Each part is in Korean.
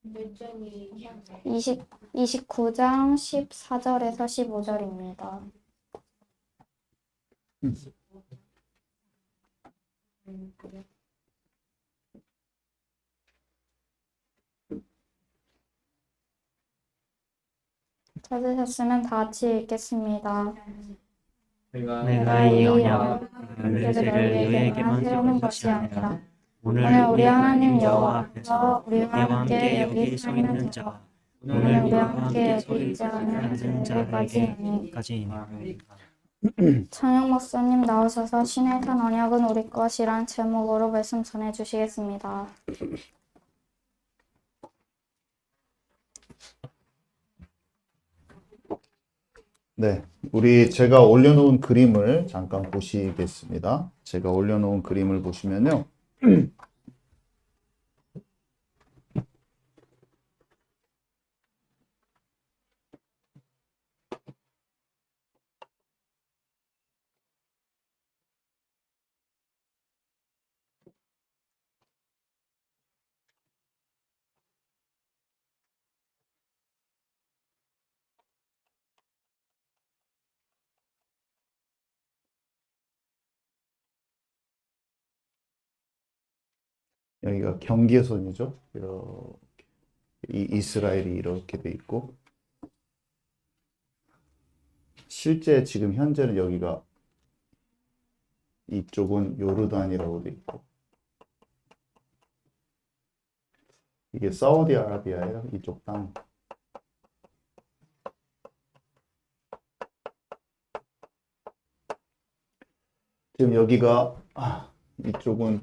20, 29장 14절에서 15절입니다. 찾으셨으면 다 같이 읽겠습니다. 내가 이 언약을 너희에게만 세우는 것이 아니라 오늘 우리 하나님 여호와 앞에서 우리와 함께 여기 서 있는 자, 오늘 우리와 함께 여기 있지 않은 자에게까지이니. 찬영 목사님 나오셔서 신의 산 언약은 우리 것이란 제목으로 말씀 전해 주시겠습니다. 네, 제가 올려놓은 그림을 잠깐 보시겠습니다. 제가 올려놓은 그림을 보시면요. 여기가 경계선이죠. 이렇게 이스라엘이 이렇게 돼 있고, 실제 지금 현재는 여기가 이쪽은 요르단이라고 돼 있고, 이게 사우디아라비아예요. 이쪽 땅. 지금 여기가 이쪽은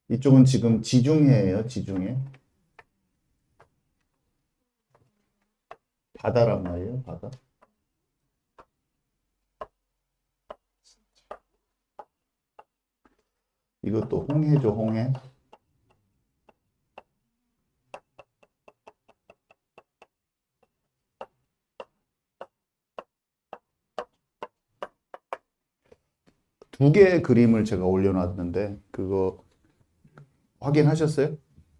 이쪽은 지금 지중해예요. 지중해. 바다란 말이에요. 바다. 이것도 홍해죠. 홍해. 두 개의 그림을 제가 올려놨는데 그거 확인하셨어요?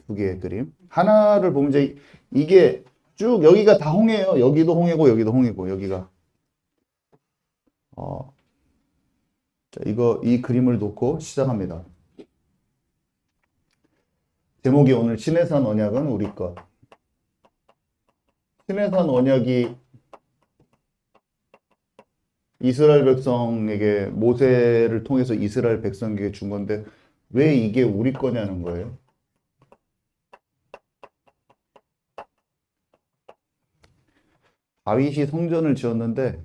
두 개의 그림. 하나를 보면 이제 이게 쭉 여기가 다 홍해예요. 여기도 홍해고 여기도 홍해고 여기가 자, 이 그림을 놓고 시작합니다. 제목이 오늘 시내산 언약은 우리 것. 시내산 언약이 이스라엘 백성에게 모세를 통해서 이스라엘 백성에게 준 건데 왜 이게 우리 거냐는 거예요. 다윗이 성전을 지었는데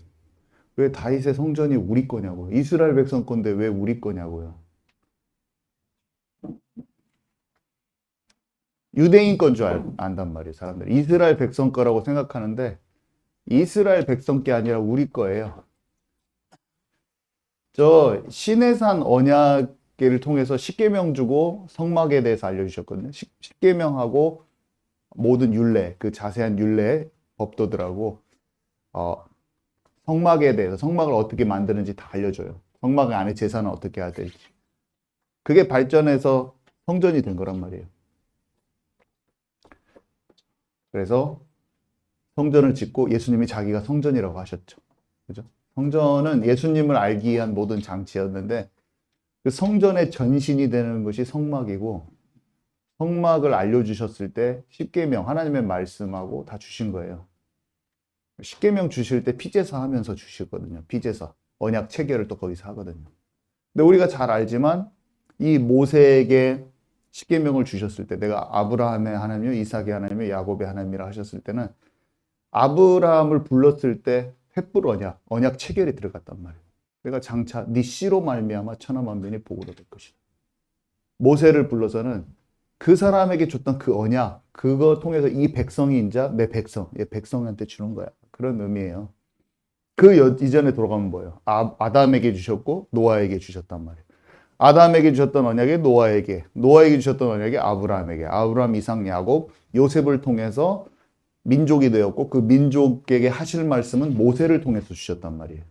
왜 다윗의 성전이 우리 거냐고요. 이스라엘 백성 건데 왜 우리 거냐고요. 유대인 건 줄 안단 말이에요. 사람들이. 이스라엘 백성 거라고 생각하는데 이스라엘 백성 게 아니라 우리 거예요. 저 시내산 언약계를 통해서 십계명 주고 성막에 대해서 알려주셨거든요. 십계명하고 모든 율례, 그 자세한 율례 법도들하고 성막에 대해서 성막을 어떻게 만드는지 다 알려줘요. 성막 안에 제사는 어떻게 해야 될지. 그게 발전해서 성전이 된 거란 말이에요. 그래서 성전을 짓고 예수님이 자기가 성전이라고 하셨죠. 그죠? 성전은 예수님을 알기 위한 모든 장치였는데 그 성전의 전신이 되는 것이 성막이고 성막을 알려주셨을 때 십계명 하나님의 말씀하고 다 주신 거예요. 십계명 주실 때 피제사 하면서 주시거든요. 피제사 언약 체결을 또 거기서 하거든요. 근데 우리가 잘 알지만 이 모세에게 십계명을 주셨을 때 내가 아브라함의 하나님이요 이삭의 하나님이요 야곱의 하나님이라 하셨을 때는 아브라함을 불렀을 때 횃불 언약 체결이 들어갔단 말이에요. 그러니까 장차 네 씨로 말미암아 천하 만민이 복으로 될 것이다. 모세를 불러서는 그 사람에게 줬던 그 언약 그거 통해서 이 백성이 인자 내 백성, 얘 백성한테 주는 거야. 그런 의미예요. 그 이전에 돌아가면 뭐예요? 아담에게 주셨고 노아에게 주셨단 말이에요. 아담에게 주셨던 언약이 노아에게 주셨던 언약이 아브라함에게, 아브라함, 이삭, 야곱, 요셉을 통해서 민족이 되었고 그 민족에게 하실 말씀은 모세를 통해서 주셨단 말이에요.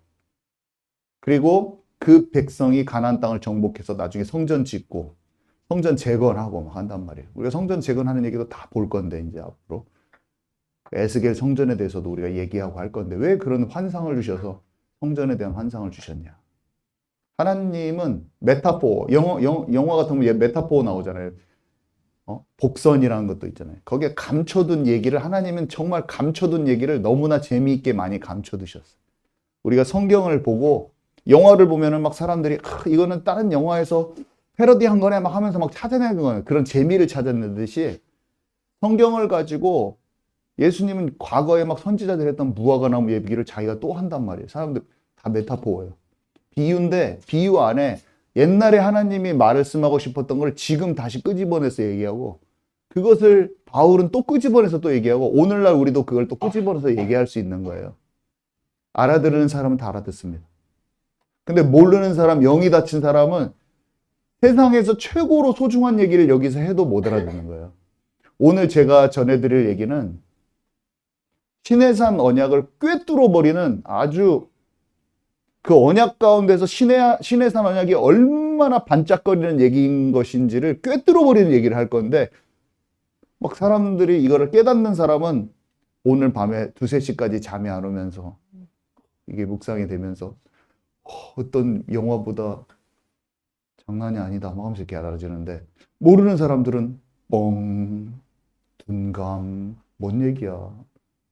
그리고 그 백성이 가나안 땅을 정복해서 나중에 성전 짓고 성전 재건하고 막 한단 말이에요. 우리가 성전 재건하는 얘기도 다 볼 건데 이제 앞으로 에스겔 성전에 대해서도 우리가 얘기하고 할 건데 왜 그런 환상을 주셔서 성전에 대한 환상을 주셨냐? 하나님은 메타포, 영화 같은 거 메타포 나오잖아요. 복선이라는 것도 있잖아요. 거기에 감춰둔 얘기를 하나님은 정말 감춰둔 얘기를 너무나 재미있게 많이 감춰두셨어요. 우리가 성경을 보고 영화를 보면은 막 사람들이 이거는 다른 영화에서 패러디한 거네 막 하면서 막 찾아내는 거예요. 그런 재미를 찾아내듯이 성경을 가지고 예수님은 과거에 막 선지자들 했던 무화과나무 얘기를 자기가 또 한단 말이에요. 사람들 다 메타포예요. 비유인데 비유 안에 옛날에 하나님이 말씀하고 싶었던 걸 지금 다시 끄집어내서 얘기하고 그것을 바울은 또 끄집어내서 또 얘기하고 오늘날 우리도 그걸 또 끄집어내서 얘기할 수 있는 거예요. 알아들으는 사람은 다 알아듣습니다. 근데 모르는 사람, 영이 닫힌 사람은 세상에서 최고로 소중한 얘기를 여기서 해도 못 알아듣는 거예요. 오늘 제가 전해드릴 얘기는 시내산 언약을 꿰뚫어버리는 아주 그 언약 가운데서 시내산 언약이 얼마나 반짝거리는 얘기인 것인지를 꿰뚫어버리는 얘기를 할 건데 막 사람들이 이거를 깨닫는 사람은 오늘 밤에 2, 3시까지 잠이 안 오면서 이게 묵상이 되면서 어떤 영화보다 장난이 아니다 막 하면서 이렇게 알아지는데 모르는 사람들은 뻥, 둔감, 뭔 얘기야.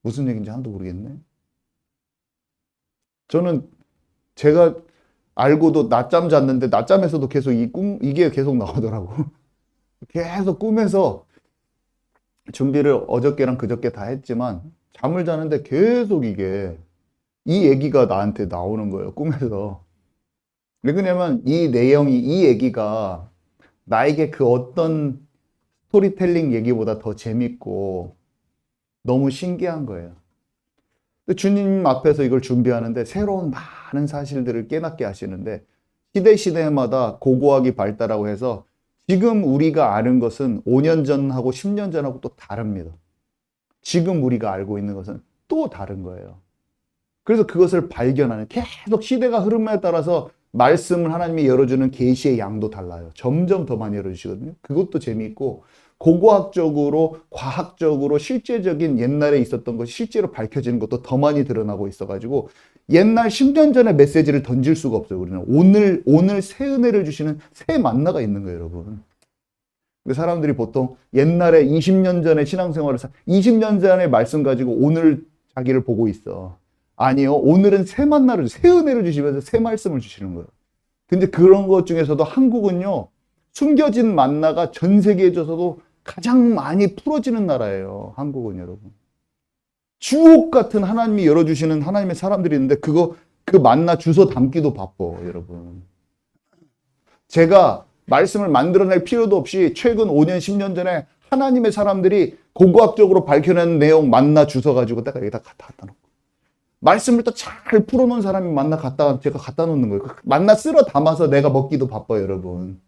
무슨 얘기인지 하나도 모르겠네. 저는 제가 알고도 낮잠 잤는데 낮잠에서도 계속 이게 계속 나오더라고. 계속 꿈에서 준비를 어저께랑 그저께 다 했지만 잠을 자는데 계속 이 얘기가 나한테 나오는 거예요. 꿈에서. 왜냐면 이 얘기가 나에게 그 어떤 스토리텔링 얘기보다 더 재밌고 너무 신기한 거예요. 주님 앞에서 이걸 준비하는데 새로운 많은 사실들을 깨닫게 하시는데 시대마다 고고학이 발달하고 해서 지금 우리가 아는 것은 5년 전하고 10년 전하고 또 다릅니다. 지금 우리가 알고 있는 것은 또 다른 거예요. 그래서 그것을 발견하는 계속 시대가 흐름에 따라서 말씀을 하나님이 열어주는 계시의 양도 달라요. 점점 더 많이 열어주시거든요. 그것도 재미있고 고고학적으로 과학적으로 실제적인 옛날에 있었던 것이 실제로 밝혀지는 것도 더 많이 드러나고 있어가지고 옛날 10년 전의 메시지를 던질 수가 없어요. 우리는 오늘 새 은혜를 주시는 새 만나가 있는 거예요, 여러분. 근데 사람들이 보통 옛날에 20년 전에 신앙생활을 20년 전의 말씀 가지고 오늘 자기를 보고 있어. 아니요, 오늘은 새 만나를 새 은혜를 주시면서 새 말씀을 주시는 거예요. 근데 그런 것 중에서도 한국은요, 숨겨진 만나가 전 세계에서도 가장 많이 풀어지는 나라예요. 한국은 여러분. 주옥 같은 하나님이 열어주시는 하나님의 사람들이 있는데 그 만나 주워 담기도 바빠, 여러분. 제가 말씀을 만들어낼 필요도 없이 최근 5년, 10년 전에 하나님의 사람들이 고고학적으로 밝혀낸 내용 만나 주워가지고 내가 여기다 갖다 놓고. 말씀을 또 잘 풀어놓은 사람이 만나 제가 갖다 놓는 거예요. 만나 쓸어 담아서 내가 먹기도 바빠요, 여러분.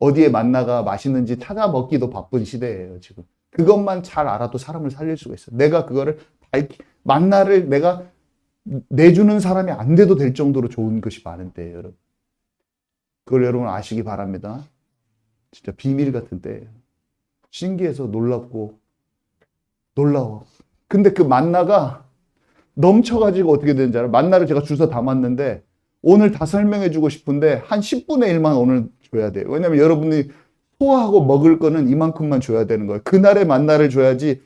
어디에 만나가 맛있는지 찾아 먹기도 바쁜 시대예요, 지금. 그것만 잘 알아도 사람을 살릴 수가 있어요. 내가 그거를 만나를 내가 내주는 사람이 안 돼도 될 정도로 좋은 것이 많은 때예요, 여러분. 그걸 여러분 아시기 바랍니다. 진짜 비밀 같은 때예요. 신기해서 놀랍고 놀라워. 근데 그 만나가 넘쳐가지고 어떻게 되는지 알아요? 만나를 제가 주워 담았는데 오늘 다 설명해주고 싶은데 한 10분의 1만 오늘 줘야 돼요. 왜냐면 여러분이 소화하고 먹을 거는 이만큼만 줘야 되는 거예요. 그날의 만나를 줘야지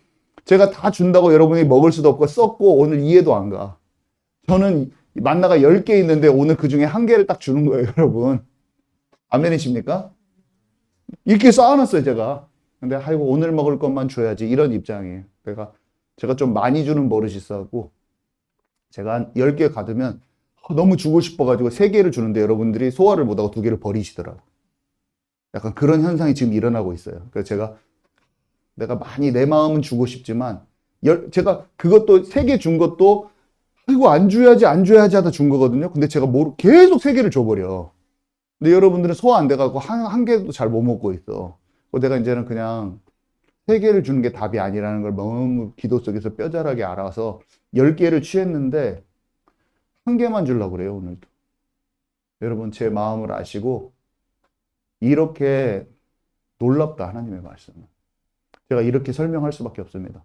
제가 다 준다고 여러분이 먹을 수도 없고 썩고 오늘 이해도 안 가. 저는 만나가 10개 있는데 오늘 그 중에 1개를 딱 주는 거예요, 여러분. 아멘이십니까? 이렇게 쌓아놨어요, 제가. 근데 아이고 오늘 먹을 것만 줘야지 이런 입장이에요. 제가 좀 많이 주는 버릇이 있어갖고 제가 한 10개 가두면 너무 주고 싶어가지고 3개를 주는데 여러분들이 소화를 못하고 2개를 버리시더라고. 약간 그런 현상이 지금 일어나고 있어요. 그래서 내가 많이 내 마음은 주고 싶지만 제가 그것도 3개 준 것도 아이고 안 줘야지 하다 준 거거든요. 근데 제가 계속 3개를 줘버려. 근데 여러분들은 소화 안 돼가지고 한 개도 잘 못 먹고 있어. 내가 이제는 그냥 3개를 주는 게 답이 아니라는 걸 너무 기도 속에서 뼈저하게 알아서 10개를 취했는데 1개만 주려고 그래요, 오늘도. 여러분, 제 마음을 아시고 이렇게 놀랍다, 하나님의 말씀은. 제가 이렇게 설명할 수밖에 없습니다.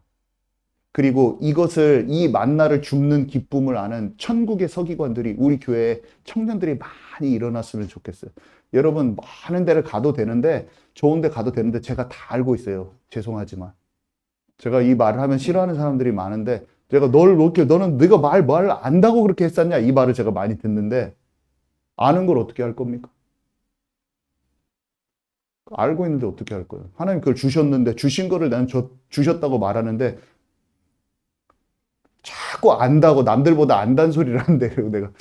그리고 이것을, 이 만나를 줍는 기쁨을 아는 천국의 서기관들이 우리 교회에 청년들이 많이 일어났으면 좋겠어요. 여러분, 많은 데를 가도 되는데, 좋은 데 가도 되는데 제가 다 알고 있어요. 죄송하지만. 제가 이 말을 하면 싫어하는 사람들이 많은데, 제가 너는 네가 말 안다고 그렇게 했었냐? 이 말을 제가 많이 듣는데, 아는 걸 어떻게 할 겁니까? 알고 있는데 어떻게 할 거예요? 하나님 그걸 주셨는데, 주신 거를 나는 주셨다고 말하는데, 자꾸 안다고 남들보다 안다는 소리를 하는데, 그리고 내가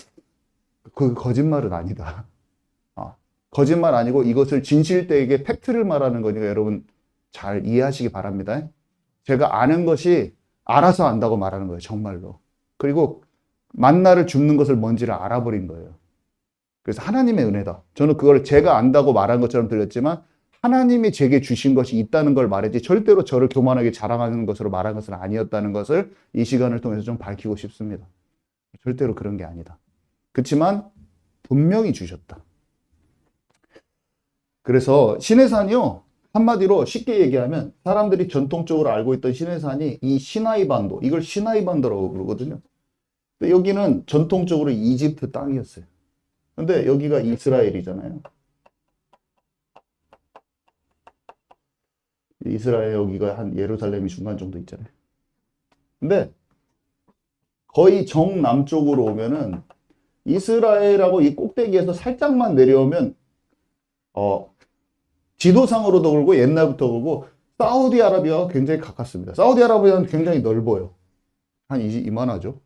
그 거짓말은 아니다. 거짓말 아니고 이것을 진실되게 팩트를 말하는 거니까 여러분 잘 이해하시기 바랍니다. 제가 아는 것이 알아서 안다고 말하는 거예요. 정말로. 그리고 만나를 줍는 것을 뭔지를 알아버린 거예요. 그래서 하나님의 은혜다. 저는 그걸 제가 안다고 말한 것처럼 들렸지만 하나님이 제게 주신 것이 있다는 걸 말했지 절대로 저를 교만하게 자랑하는 것으로 말한 것은 아니었다는 것을 이 시간을 통해서 좀 밝히고 싶습니다. 절대로 그런 게 아니다. 그렇지만 분명히 주셨다. 그래서 시내산이요, 한마디로 쉽게 얘기하면 사람들이 전통적으로 알고 있던 시내산이 이 시나이 반도, 이걸 시나이 반도라고 부르거든요. 근데 여기는 전통적으로 이집트 땅이었어요. 근데 여기가 이스라엘이잖아요. 이스라엘 여기가 한 예루살렘이 중간 정도 있잖아요. 근데 거의 정남쪽으로 오면은 이스라엘하고 이 꼭대기에서 살짝만 내려오면 지도상으로도 그렇고 옛날부터 그렇고 사우디아라비아가 굉장히 가깝습니다. 사우디아라비아는 굉장히 넓어요. 한 이만하죠.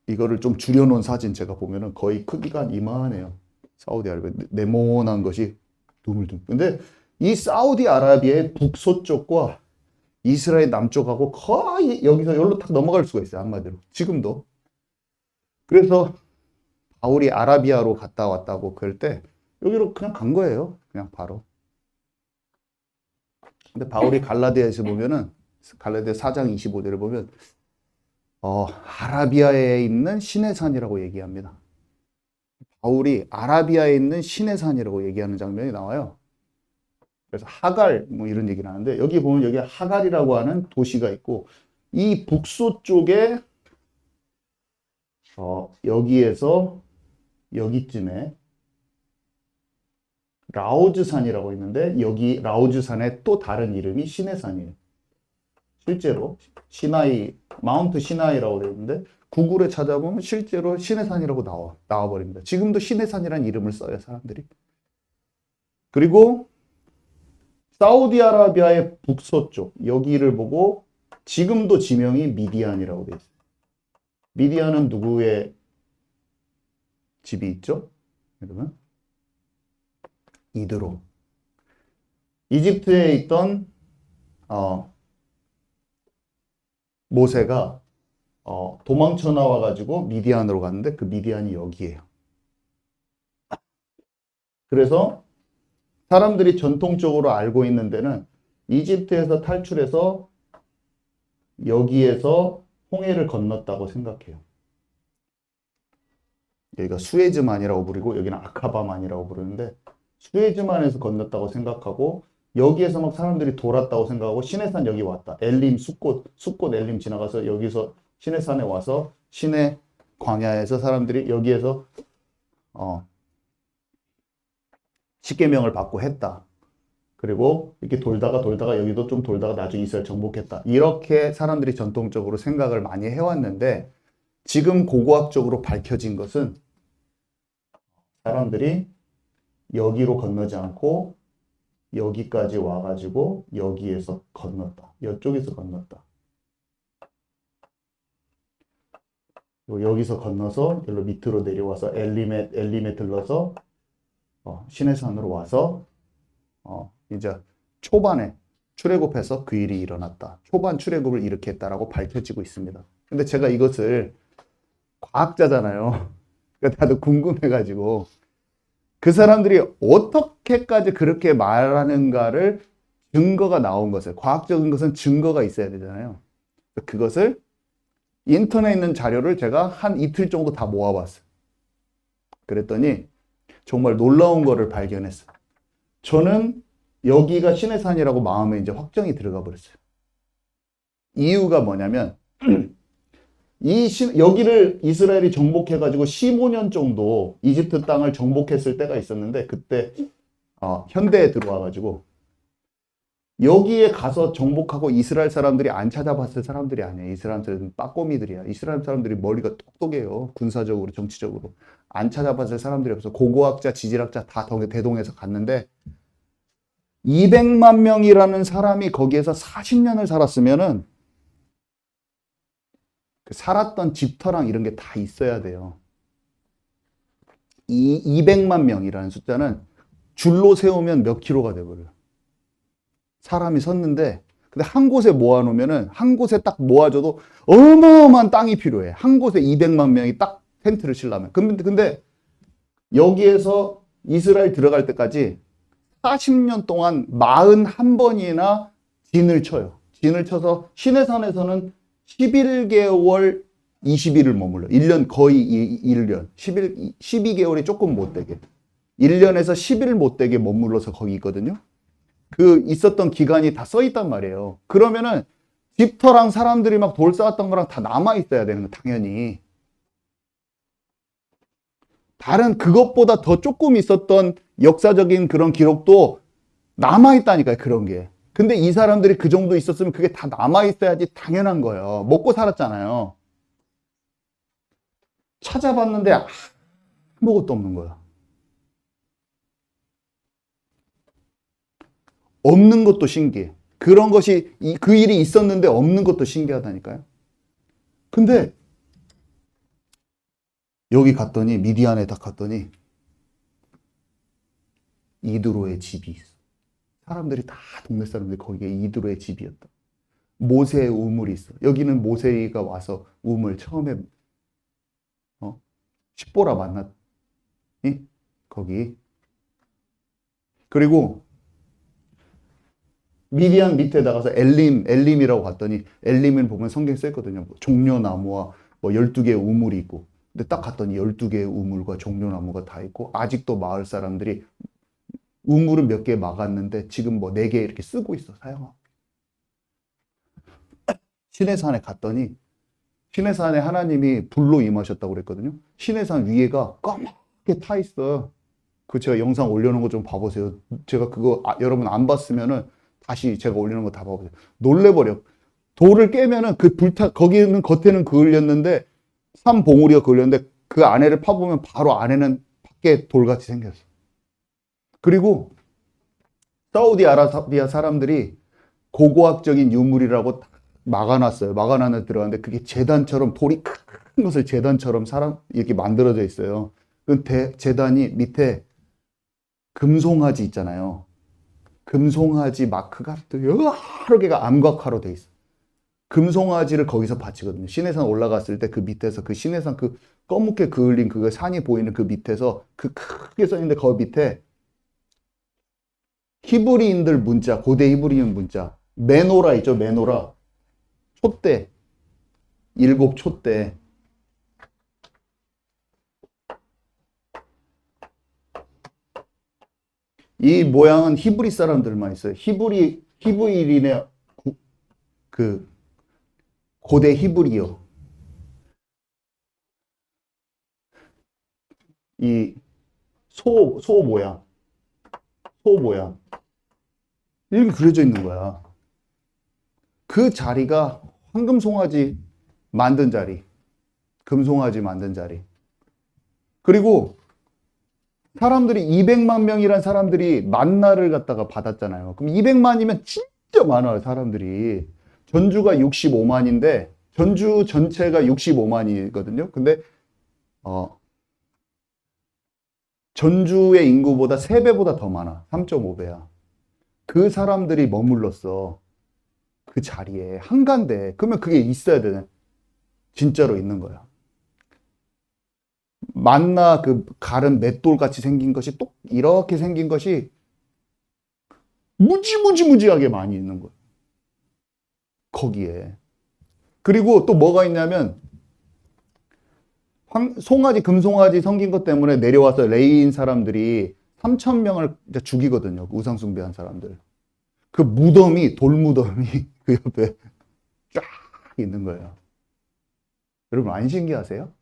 이거를 좀 줄여놓은 사진 제가 보면은 거의 크기가 한 이만해요. 사우디아라비아 네모난 것이 드물드물. 근데 이 사우디아라비아의 북서쪽과 이스라엘 남쪽하고 거의 여기서 여기로 딱 넘어갈 수가 있어요. 한마디로 지금도. 그래서 바울이 아라비아로 갔다 왔다고 그럴 때 여기로 그냥 간 거예요. 그냥 바로. 근데 바울이 갈라디아에서 보면은, 갈라디아 4장 25절을 보면, 아라비아에 있는 시내산이라고 얘기합니다. 바울이 아라비아에 있는 시내산이라고 얘기하는 장면이 나와요. 그래서 하갈, 뭐 이런 얘기를 하는데, 여기 보면 여기 하갈이라고 하는 도시가 있고, 이 북서쪽에, 여기에서 여기쯤에, 라오즈산이라고 있는데 여기 라오즈산의 또 다른 이름이 시내산이에요. 실제로 시나이, 마운트 시나이라고 되어 있는데 구글에 찾아보면 실제로 시내산이라고 나와버립니다. 지금도 시내산이라는 이름을 써요, 사람들이. 그리고 사우디아라비아의 북서쪽 여기를 보고 지금도 지명이 미디안이라고 되어 있어요. 미디안은 누구의 집이 있죠? 그러면 이드로. 이집트에 있던 모세가 도망쳐 나와가지고 미디안으로 갔는데 그 미디안이 여기예요. 그래서 사람들이 전통적으로 알고 있는 데는 이집트에서 탈출해서 여기에서 홍해를 건넜다고 생각해요. 여기가 수에즈만이라고 부르고 여기는 아카바만이라고 부르는데 수에즈만에서 건넜다고 생각하고 여기에서 막 사람들이 돌았다고 생각하고 시내산 여기 왔다. 엘림 숲꽃 엘림 지나가서 여기서 시내산에 와서 시내 광야에서 사람들이 여기에서 십계명을 받고 했다. 그리고 이렇게 돌다가 여기도 좀 돌다가 나중에 이스라엘 정복했다. 이렇게 사람들이 전통적으로 생각을 많이 해왔는데 지금 고고학적으로 밝혀진 것은 사람들이 여기로 건너지 않고 여기까지 와가지고 여기에서 건넜다. 이쪽에서 건넜다. 여기서 건너서 여기로 밑으로 내려와서 엘림에 들러서 시내산으로 와서 이제 초반에 출애굽해서 그 일이 일어났다. 초반 출애굽을 이렇게 했다라고 밝혀지고 있습니다. 근데 제가 이것을 과학자잖아요. 그러니까 다들 궁금해가지고 그 사람들이 어떻게까지 그렇게 말하는가를 증거가 나온 것을, 과학적인 것은 증거가 있어야 되잖아요. 그것을 인터넷에 있는 자료를 제가 한 이틀 정도 다 모아봤어요. 그랬더니 정말 놀라운 거를 발견했어요. 저는 여기가 신의 산이라고 마음에 이제 확정이 들어가 버렸어요. 이유가 뭐냐면 여기를 이스라엘이 정복해가지고 15년 정도 이집트 땅을 정복했을 때가 있었는데 그때 현대에 들어와가지고 여기에 가서 정복하고 이스라엘 사람들이 안 찾아봤을 사람들이 아니에요. 이스라엘 사람들은 빠꼬미들이야. 이스라엘 사람들이 머리가 똑똑해요. 군사적으로, 정치적으로. 안 찾아봤을 사람들이 없어. 고고학자, 지질학자 다 대동해서 갔는데 200만 명이라는 사람이 거기에서 40년을 살았으면은 그 살았던 집터랑 이런 게 다 있어야 돼요. 이 200만 명이라는 숫자는 줄로 세우면 몇 킬로가 돼버려요. 사람이 섰는데 근데 한 곳에 모아놓으면은 한 곳에 딱 모아줘도 어마어마한 땅이 필요해. 한 곳에 200만 명이 딱 텐트를 치려면. 근데 여기에서 이스라엘 들어갈 때까지 40년 동안 41번이나 진을 쳐요. 진을 쳐서 시내산에서는 11개월 20일을 머물러. 1년 거의 1년. 12개월이 조금 못 되게. 1년에서 10일 못 되게 머물러서 거기 있거든요. 그 있었던 기간이 다 써 있단 말이에요. 그러면은 집터랑 사람들이 막 돌 쌓았던 거랑 다 남아 있어야 되는 거 당연히. 다른 그것보다 더 조금 있었던 역사적인 그런 기록도 남아 있다니까요. 그런 게. 근데 이 사람들이 그 정도 있었으면 그게 다 남아 있어야지 당연한 거예요. 먹고 살았잖아요. 찾아봤는데 아무것도 없는 거야. 없는 것도 신기해. 그런 것이 그 일이 있었는데 없는 것도 신기하다니까요. 근데 여기 갔더니 미디안에 딱 갔더니 이드로의 집이 있어. 사람들이 다 동네 사람들이 거기에 이드로의 집이었다. 모세의 우물이 있어. 여기는 모세가 와서 우물 처음에 십보라 만났니? 거기. 그리고 미디안 밑에 나가서 엘림이라고 갔더니 엘림을 보면 성경에 써있거든요. 종려나무와 12개의 우물이 있고. 근데 딱 갔더니 12개의 우물과 종려나무가 다 있고 아직도 마을 사람들이 우물은 몇 개 막았는데 지금 4개 이렇게 쓰고 있어. 사용하고. 시내산에 갔더니 시내산에 하나님이 불로 임하셨다고 그랬거든요. 시내산 위에가 까맣게 타 있어. 그 제가 영상 올려놓은 거 좀 봐보세요. 제가 그거 여러분 안 봤으면은 다시 제가 올리는 거 다 봐보세요. 놀래버려. 돌을 깨면은 거기는 겉에는 그을렸는데 산봉우리가 그을렸는데 그 안에를 파보면 바로 안에는 밖에 돌같이 생겼어. 그리고 사우디아라비아 사람들이 고고학적인 유물이라고 막아놨어요. 막아놨는데 들어갔는데 그게 제단처럼 돌이 큰 것을 제단처럼 이렇게 만들어져 있어요. 그 제단이 밑에 금송아지 있잖아요. 금송아지 마크가 또 여러 개가 암각화로 돼 있어. 금송아지를 거기서 바치거든요. 시내산 올라갔을 때 그 밑에서 그 시내산 그 검게 그을린 그 산이 보이는 그 밑에서 그 크게 써 있는데 거기 밑에 히브리인들 문자, 고대 히브리인 문자, 메노라 있죠, 메노라. 촛대, 7 촛대. 이 모양은 히브리 사람들만 있어요. 히브리인의 그 고대 히브리어. 이 소 모양. 소 모양. 이렇게 그려져 있는 거야. 그 자리가 황금송아지 만든 자리. 금송아지 만든 자리. 그리고 사람들이 200만 명이란 사람들이 만나를 갖다가 받았잖아요. 그럼 200만이면 진짜 많아요, 사람들이. 전주가 65만인데, 전주 전체가 65만이거든요. 근데, 전주의 인구보다 3배보다 더 많아. 3.5배야. 그 사람들이 머물렀어. 그 자리에. 한가운데. 그러면 그게 있어야 되네. 진짜로 있는 거야. 만나 그 가른 맷돌 같이 생긴 것이 또 이렇게 생긴 것이 무지무지하게 많이 있는 거예요. 거기에. 그리고 또 뭐가 있냐면 송아지, 금송아지 섬긴 것 때문에 내려와서 레이인 사람들이 3,000명을 죽이거든요. 우상 숭배한 사람들. 그 무덤이, 돌무덤이 그 옆에 쫙 있는 거예요. 여러분 안 신기하세요?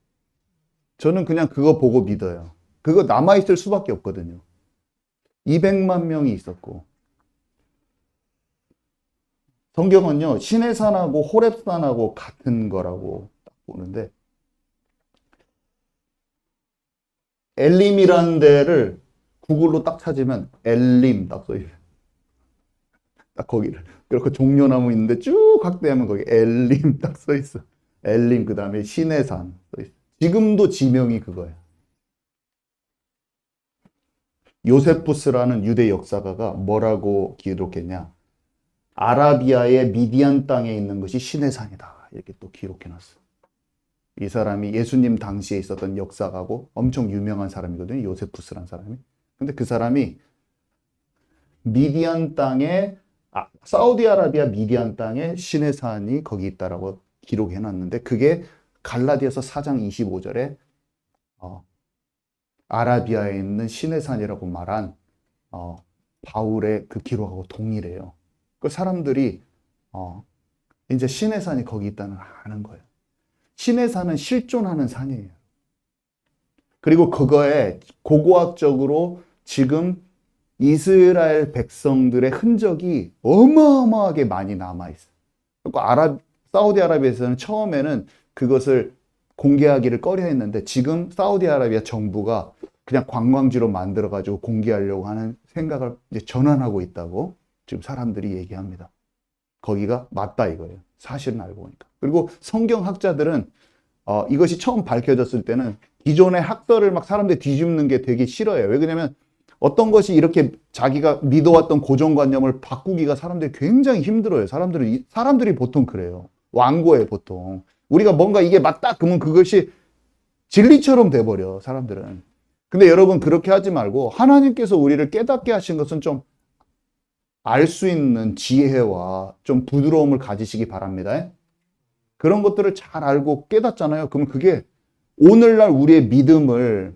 저는 그냥 그거 보고 믿어요. 그거 남아있을 수밖에 없거든요. 200만 명이 있었고. 성경은요, 시내산하고 호렙산하고 같은 거라고 딱 보는데, 엘림이라는 데를 구글로 딱 찾으면 엘림 딱 써있어요. 딱 거기를. 그리고 종려나무 있는데 쭉 확대하면 거기 엘림 딱 써있어. 엘림, 그 다음에 시내산 써있어. 지금도 지명이 그거예요. 요세푸스라는 유대 역사가가 뭐라고 기록했냐? 아라비아의 미디안 땅에 있는 것이 시내산이다. 이렇게 또 기록해놨어. 이 사람이 예수님 당시에 있었던 역사가고 엄청 유명한 사람이거든요. 요세푸스라는 사람이. 근데 그 사람이 미디안 땅에, 사우디아라비아 미디안 땅에 시내산이 거기 있다라고 기록해놨는데, 그게 갈라디아서 4장 25절에 아라비아에 있는 시내산이라고 말한 바울의 그 기록하고 동일해요. 그 사람들이 이제 시내산이 거기 있다는 걸 아는 거예요. 시내산은 실존하는 산이에요. 그리고 그거에 고고학적으로 지금 이스라엘 백성들의 흔적이 어마어마하게 많이 남아있어요. 그리고 사우디아라비아에서는 처음에는 그것을 공개하기를 꺼려 했는데, 지금 사우디아라비아 정부가 그냥 관광지로 만들어가지고 공개하려고 하는 생각을 이제 전환하고 있다고 지금 사람들이 얘기합니다. 거기가 맞다 이거예요. 사실은 알고 보니까. 그리고 성경학자들은 이것이 처음 밝혀졌을 때는 기존의 학설을 막 사람들이 뒤집는 게 되게 싫어요. 왜 그러냐면 어떤 것이 이렇게 자기가 믿어왔던 고정관념을 바꾸기가 사람들이 굉장히 힘들어요. 사람들이 보통 그래요. 완고해 보통. 우리가 뭔가 이게 맞다 그러면 그것이 진리처럼 돼버려, 사람들은. 근데 여러분 그렇게 하지 말고 하나님께서 우리를 깨닫게 하신 것은 좀 알 수 있는 지혜와 좀 부드러움을 가지시기 바랍니다. 그런 것들을 잘 알고 깨닫잖아요. 그러면 그게 오늘날 우리의 믿음을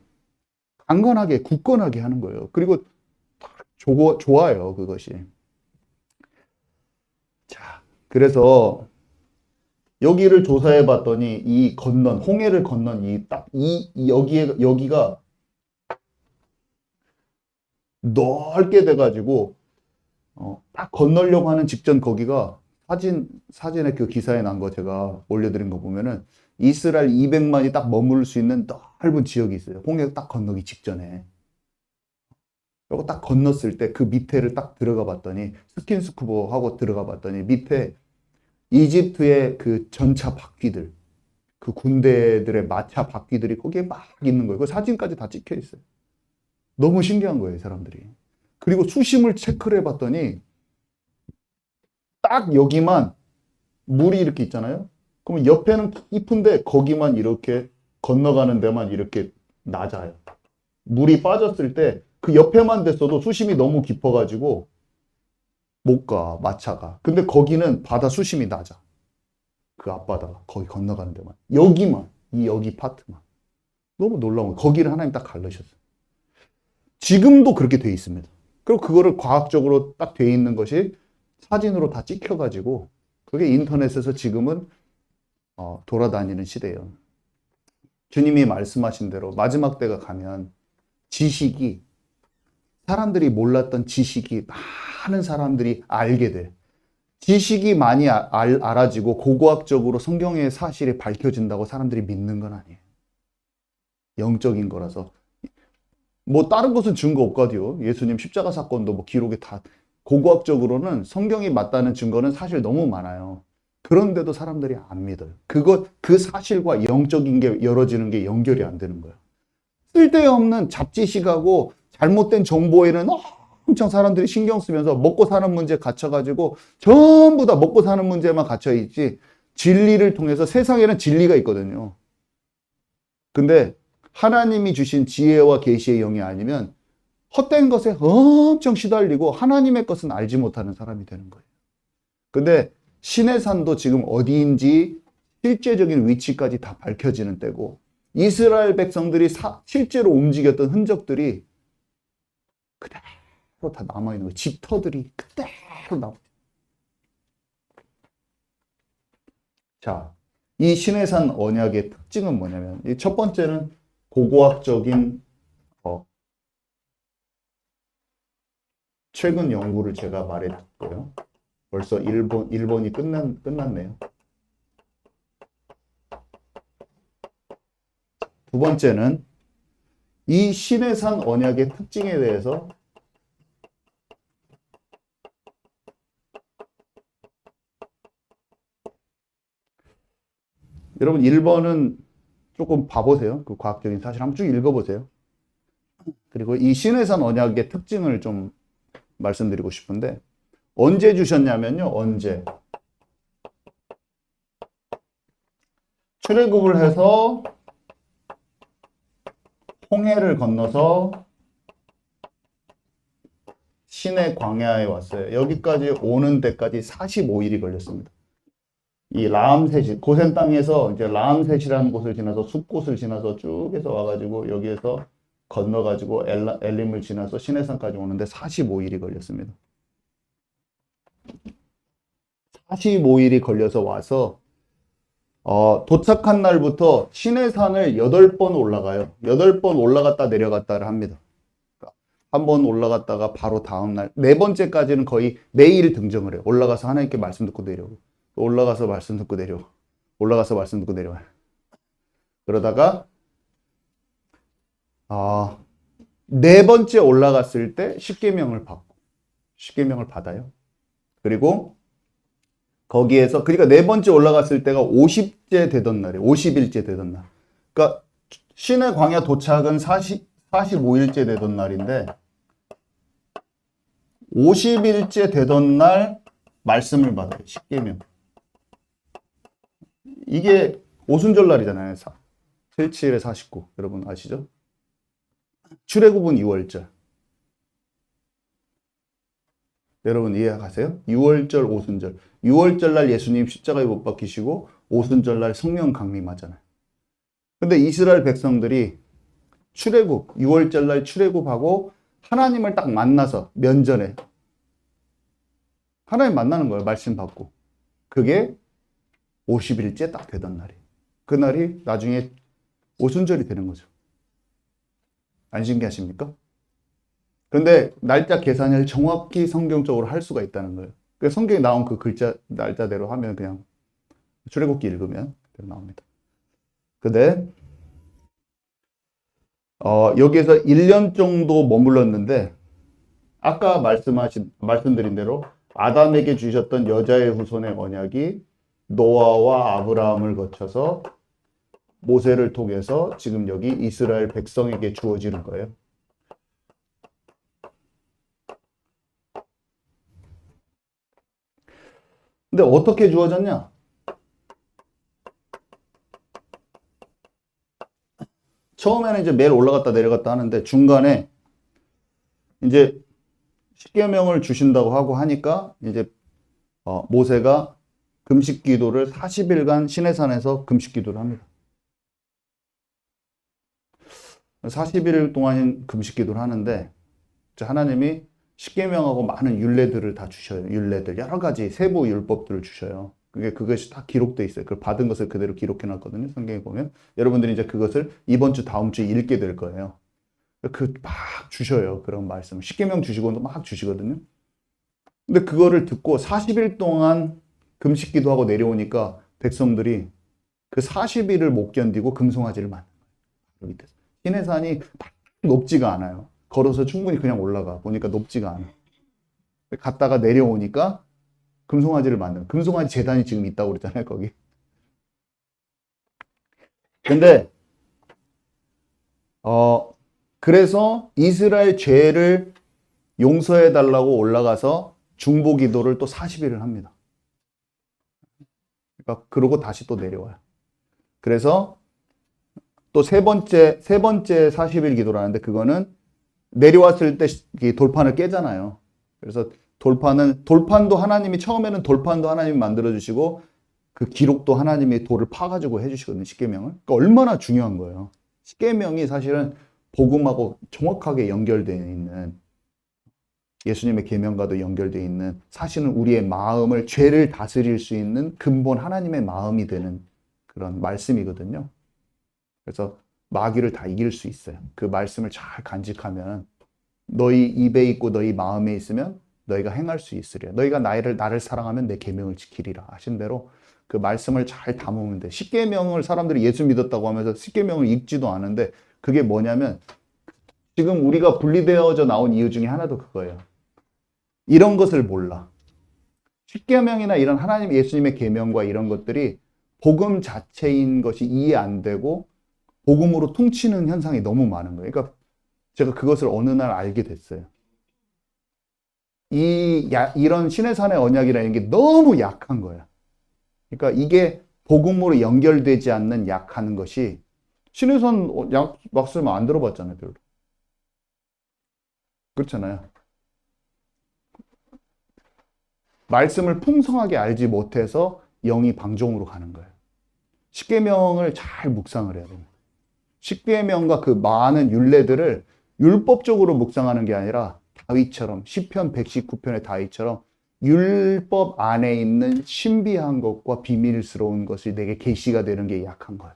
강건하게, 굳건하게 하는 거예요. 그리고 좋아요, 그것이. 자, 그래서 여기를 조사해 봤더니 이 홍해를 건넌 여기가 넓게 돼가지고 딱 건너려고 하는 직전 거기가 사진에 그 기사에 난 거 제가 올려드린 거 보면은 이스라엘 200만이 딱 머물 수 있는 넓은 지역이 있어요. 홍해 딱 건너기 직전에. 그리고 딱 건넜을 때 그 밑에를 딱 들어가 봤더니, 스킨스쿠버 하고 들어가 봤더니 밑에 이집트의 그 전차 바퀴들, 그 군대들의 마차 바퀴들이 거기에 막 있는 거예요. 그 사진까지 다 찍혀 있어요. 너무 신기한 거예요, 사람들이. 그리고 수심을 체크를 해봤더니 딱 여기만 물이 이렇게 있잖아요. 그러면 옆에는 깊은데 거기만 이렇게 건너가는 데만 이렇게 낮아요. 물이 빠졌을 때 그 옆에만 됐어도 수심이 너무 깊어가지고 못 가, 마차가. 근데 거기는 바다 수심이 낮아. 그 앞바다가 거기 건너가는 데만. 여기 파트만. 너무 놀라운 거예요. 거기를 하나님 딱 갈르셨어요. 지금도 그렇게 돼 있습니다. 그리고 그거를 과학적으로 딱 돼 있는 것이 사진으로 다 찍혀가지고 그게 인터넷에서 지금은 돌아다니는 시대예요. 주님이 말씀하신 대로 마지막 때가 가면 사람들이 몰랐던 지식이 많은 사람들이 알게 돼. 지식이 많이 알아지고 고고학적으로 성경의 사실이 밝혀진다고 사람들이 믿는 건 아니에요. 영적인 거라서. 뭐 다른 것은 증거 없거든요. 예수님 십자가 사건도 뭐 기록에 다 고고학적으로는 성경이 맞다는 증거는 사실 너무 많아요. 그런데도 사람들이 안 믿어요. 그 사실과 영적인 게 열어지는 게 연결이 안 되는 거예요. 쓸데없는 잡지식하고 잘못된 정보에는 엄청 사람들이 신경 쓰면서 먹고 사는 문제에 갇혀가지고 전부 다 먹고 사는 문제만 갇혀있지, 진리를 통해서 세상에는 진리가 있거든요. 근데 하나님이 주신 지혜와 계시의 영이 아니면 헛된 것에 엄청 시달리고 하나님의 것은 알지 못하는 사람이 되는 거예요. 근데 시내산도 지금 어디인지 실제적인 위치까지 다 밝혀지는 때고, 이스라엘 백성들이 실제로 움직였던 흔적들이 그대로 다 남아있는 거예요. 집터들이 그대로 남아. 자, 이 시내산 언약의 특징은 뭐냐면, 이 첫 번째는 고고학적인 최근 연구를 제가 말해줬고요. 벌써 1번이 끝났네요. 두 번째는 이 시내산 언약의 특징에 대해서 여러분 1번은 조금 봐보세요. 그 과학적인 사실 한번 쭉 읽어보세요. 그리고 이 시내산 언약의 특징을 좀 말씀드리고 싶은데, 언제 주셨냐면요. 언제 출애굽을 해서 홍해를 건너서 시내 광야에 왔어요. 여기까지 오는 데까지 45일이 걸렸습니다. 이 라암셋이 고센 땅에서 이제 라암셋이라는 곳을 지나서 숲곳을 지나서 쭉 해서 와가지고 여기에서 건너가지고 엘림을 지나서 시내산까지 오는데 45일이 걸렸습니다. 45일이 걸려서 와서 도착한 날부터 시내산을 8번 올라가요. 8번 올라갔다 내려갔다를 합니다. 한 번 올라갔다가 바로 다음 날, 네 번째까지는 거의 매일 등정을 해요. 올라가서 하나님께 말씀 듣고 내려오고, 올라가서 말씀 듣고 내려오고, 올라가서 말씀 듣고 내려와요. 그러다가 네 번째 올라갔을 때 십계명을 받아요. 그리고 거기에서, 그러니까 네 번째 올라갔을 때가 50째 되던 날이에요. 50일째 되던 날. 그러니까 시내 광야 도착은 45일째 되던 날인데 50일째 되던 날 말씀을 받아요. 십계명. 이게 오순절 날이잖아요. 77에 49. 여러분 아시죠? 출애굽은 6월절. 여러분 이해가세요? 6월절, 오순절. 6월절 날 예수님 십자가에 못 박히시고 오순절 날 성령 강림하잖아요. 근데 이스라엘 백성들이 출애굽, 6월절 날 출애굽하고 하나님을 딱 만나서 면전에 하나님 만나는 거예요. 말씀 받고. 그게 50일째 딱 되던 날이에요. 그날이 나중에 오순절이 되는 거죠. 안 신기하십니까? 근데 날짜 계산을 정확히 성경적으로 할 수가 있다는 거예요. 그래서 성경에 나온 그 글자 날짜대로 하면 그냥 출애굽기 읽으면 나옵니다. 근데 여기에서 1년 정도 머물렀는데 아까 말씀드린 대로 아담에게 주셨던 여자의 후손의 언약이 노아와 아브라함을 거쳐서 모세를 통해서 지금 여기 이스라엘 백성에게 주어지는 거예요. 근데 어떻게 주어졌냐? 처음에는 이제 매일 올라갔다 내려갔다 하는데 중간에 이제 십계명을 주신다고 하고 하니까 이제 모세가 금식 기도를 40일간 시내산에서 금식 기도를 합니다. 40일 동안 금식 기도를 하는데 하나님이 십계명하고 많은 율례들을 다 주셔요. 율례들 여러 가지 세부 율법들을 주셔요. 그것이 다 기록돼 있어요. 그 받은 것을 그대로 기록해 놨거든요. 성경에 보면 여러분들이 이제 그것을 이번 주 다음 주에 읽게 될 거예요. 막 주셔요. 그런 말씀. 십계명 주시고도 막 주시거든요. 근데 그거를 듣고 40일 동안 금식 기도하고 내려오니까 백성들이 그 40일을 못 견디고 금송아지를 만든 거예요. 밑에서. 시내산이 높지가 않아요. 걸어서 충분히 그냥 올라가 보니까 높지가 않아. 갔다가 내려오니까 금송아지를 만든, 금송아지 재단이 지금 있다고 그랬잖아요, 거기. 근데 그래서 이스라엘 죄를 용서해 달라고 올라가서 중보 기도를 또 40일을 합니다. 그러니까 그러고 다시 또 내려와요. 그래서 또 세 번째 40일 기도를 하는데 그거는 내려왔을 때 돌판을 깨잖아요. 그래서 돌판도 하나님이 처음에는 돌판도 하나님이 만들어 주시고 그 기록도 하나님이 돌을 파가지고 해주시거든요. 십계명을. 그러니까 얼마나 중요한 거예요. 십계명이 사실은 복음하고 정확하게 연결되어 있는, 예수님의 계명과도 연결되어 있는, 사실은 우리의 마음을, 죄를 다스릴 수 있는 근본 하나님의 마음이 되는 그런 말씀이거든요. 그래서 마귀를 다 이길 수 있어요. 그 말씀을 잘 간직하면, 너희 입에 있고 너희 마음에 있으면 너희가 행할 수 있으리라. 너희가 나를 사랑하면 내 계명을 지키리라 하신 대로 그 말씀을 잘 담으면 돼. 십계명을 사람들이 예수 믿었다고 하면서 십계명을 읽지도 않은데, 그게 뭐냐면 지금 우리가 분리되어져 나온 이유 중에 하나도 그거예요. 이런 것을 몰라. 십계명이나 이런 하나님 예수님의 계명과 이런 것들이 복음 자체인 것이 이해 안 되고 복음으로 퉁치는 현상이 너무 많은 거예요. 그러니까 제가 그것을 어느 날 알게 됐어요. 이런 신의 산의 언약이라는 게 너무 약한 거야. 그러니까 이게 복음으로 연결되지 않는 약한 것이, 신의 산 약속을 안 들어봤잖아요, 별로. 그렇잖아요. 말씀을 풍성하게 알지 못해서 영이 방종으로 가는 거예요. 십계명을 잘 묵상을 해야 됩니다. 십계명과 그 많은 율례들을 율법적으로 묵상하는 게 아니라 다윗처럼, 시편 119편의 다윗처럼 율법 안에 있는 신비한 것과 비밀스러운 것이 내게 계시가 되는 게 약한 거예요.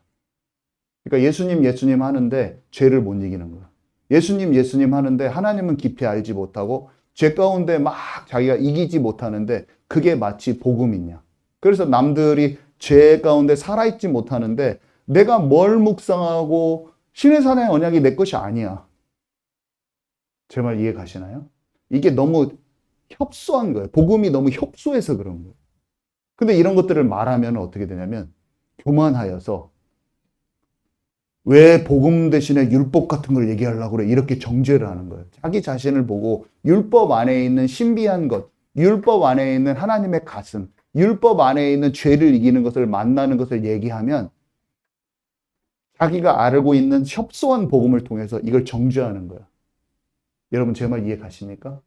그러니까 예수님 하는데 죄를 못 이기는 거예요. 예수님 하는데 하나님은 깊이 알지 못하고 죄 가운데 막 자기가 이기지 못하는데, 그게 마치 복음이냐. 그래서 남들이 죄 가운데 살아있지 못하는데 내가 뭘 묵상하고, 신의 산의 언약이 내 것이 아니야. 제 말 이해 가시나요? 이게 너무 협소한 거예요. 복음이 너무 협소해서 그런 거예요. 근데 이런 것들을 말하면 어떻게 되냐면 교만하여서, 왜 복음 대신에 율법 같은 걸 얘기하려고 그래? 이렇게 정죄를 하는 거예요. 자기 자신을 보고 율법 안에 있는 신비한 것, 율법 안에 있는 하나님의 가슴, 율법 안에 있는 죄를 이기는 것을 만나는 것을 얘기하면 자기가 알고 있는 협소한 복음을 통해서 이걸 정죄하는 거예요. 여러분 제 말 이해 가십니까?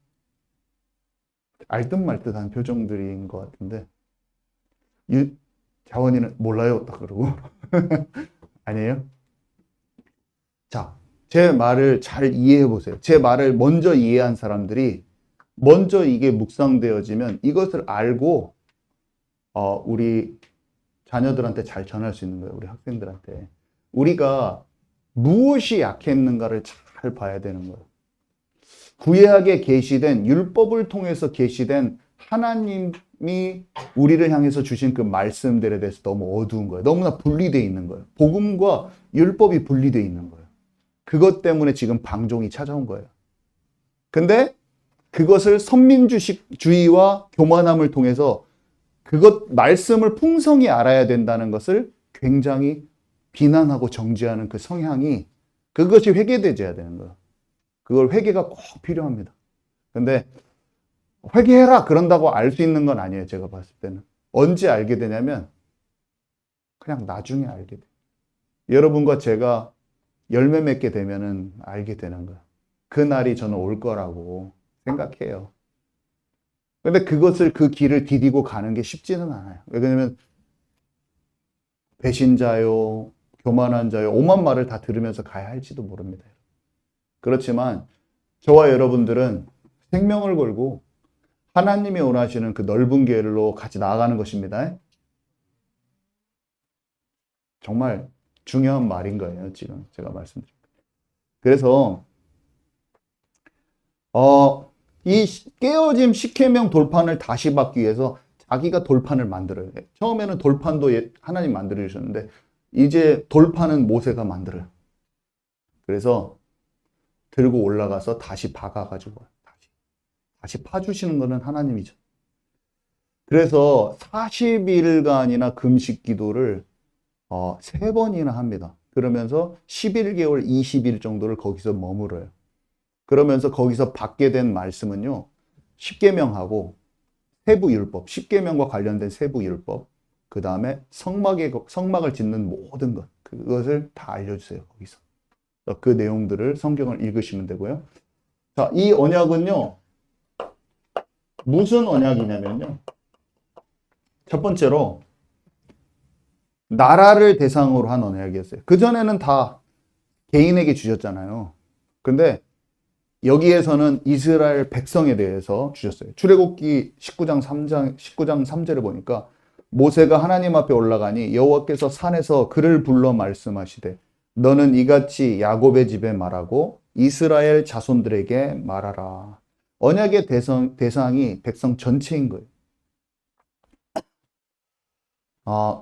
알듯 말듯한 표정들인 것 같은데, 자원이는 몰라요 딱 그러고 아니에요? 자, 제 말을 잘 이해해 보세요. 제 말을 먼저 이해한 사람들이 먼저 이게 묵상되어지면 이것을 알고 우리 자녀들한테 잘 전할 수 있는 거예요. 우리 학생들한테. 우리가 무엇이 약했는가를 잘 봐야 되는 거예요. 구약에 계시된, 율법을 통해서 계시된 하나님이 우리를 향해서 주신 그 말씀들에 대해서 너무 어두운 거예요. 너무나 분리되어 있는 거예요. 복음과 율법이 분리되어 있는 거예요. 그것 때문에 지금 방종이 찾아온 거예요. 근데 그것을 선민주의와 교만함을 통해서 그것 말씀을 풍성히 알아야 된다는 것을 굉장히 비난하고 정죄하는 그 성향이, 그것이 회개되어야 되는 거예요. 그걸 회개가 꼭 필요합니다. 근데 회개해라 그런다고 알 수 있는 건 아니에요. 제가 봤을 때는. 언제 알게 되냐면 그냥 나중에 알게 돼요. 여러분과 제가 열매 맺게 되면은 알게 되는 거예요. 그 날이 저는 올 거라고 생각해요. 근데 그 길을 디디고 가는 게 쉽지는 않아요. 왜냐면 배신자요, 교만한 자요, 오만 말을 다 들으면서 가야 할지도 모릅니다. 그렇지만 저와 여러분들은 생명을 걸고 하나님이 원하시는 그 넓은 길로 같이 나아가는 것입니다. 정말 중요한 말인 거예요. 지금 제가 말씀드린 거예요. 그래서 이 깨어짐 십계명 돌판을 다시 받기 위해서 자기가 돌판을 만들어요. 처음에는 돌판도 하나님 만들어 주셨는데 이제 돌판은 모세가 만들어요. 그래서 들고 올라가서 다시 박아가지고 다시 파주시는 거는 하나님이죠. 그래서 40일간이나 금식 기도를 3번이나 합니다. 그러면서 11개월 20일 정도를 거기서 머물어요. 그러면서 거기서 받게 된 말씀은요, 십계명하고 세부율법, 십계명과 관련된 세부율법, 그 다음에 성막을 짓는 모든 것, 그것을 다 알려주세요. 거기서 그 내용들을 성경을 읽으시면 되고요. 자, 이 언약은요 무슨 언약이냐면요, 첫 번째로 나라를 대상으로 한 언약이었어요. 그전에는 다 개인에게 주셨잖아요. 근데 여기에서는 이스라엘 백성에 대해서 주셨어요. 출애굽기 19장 3절을 보니까 모세가 하나님 앞에 올라가니 여호와께서 산에서 그를 불러 말씀하시되 너는 이같이 야곱의 집에 말하고 이스라엘 자손들에게 말하라. 언약의 대상이 백성 전체인 거예요.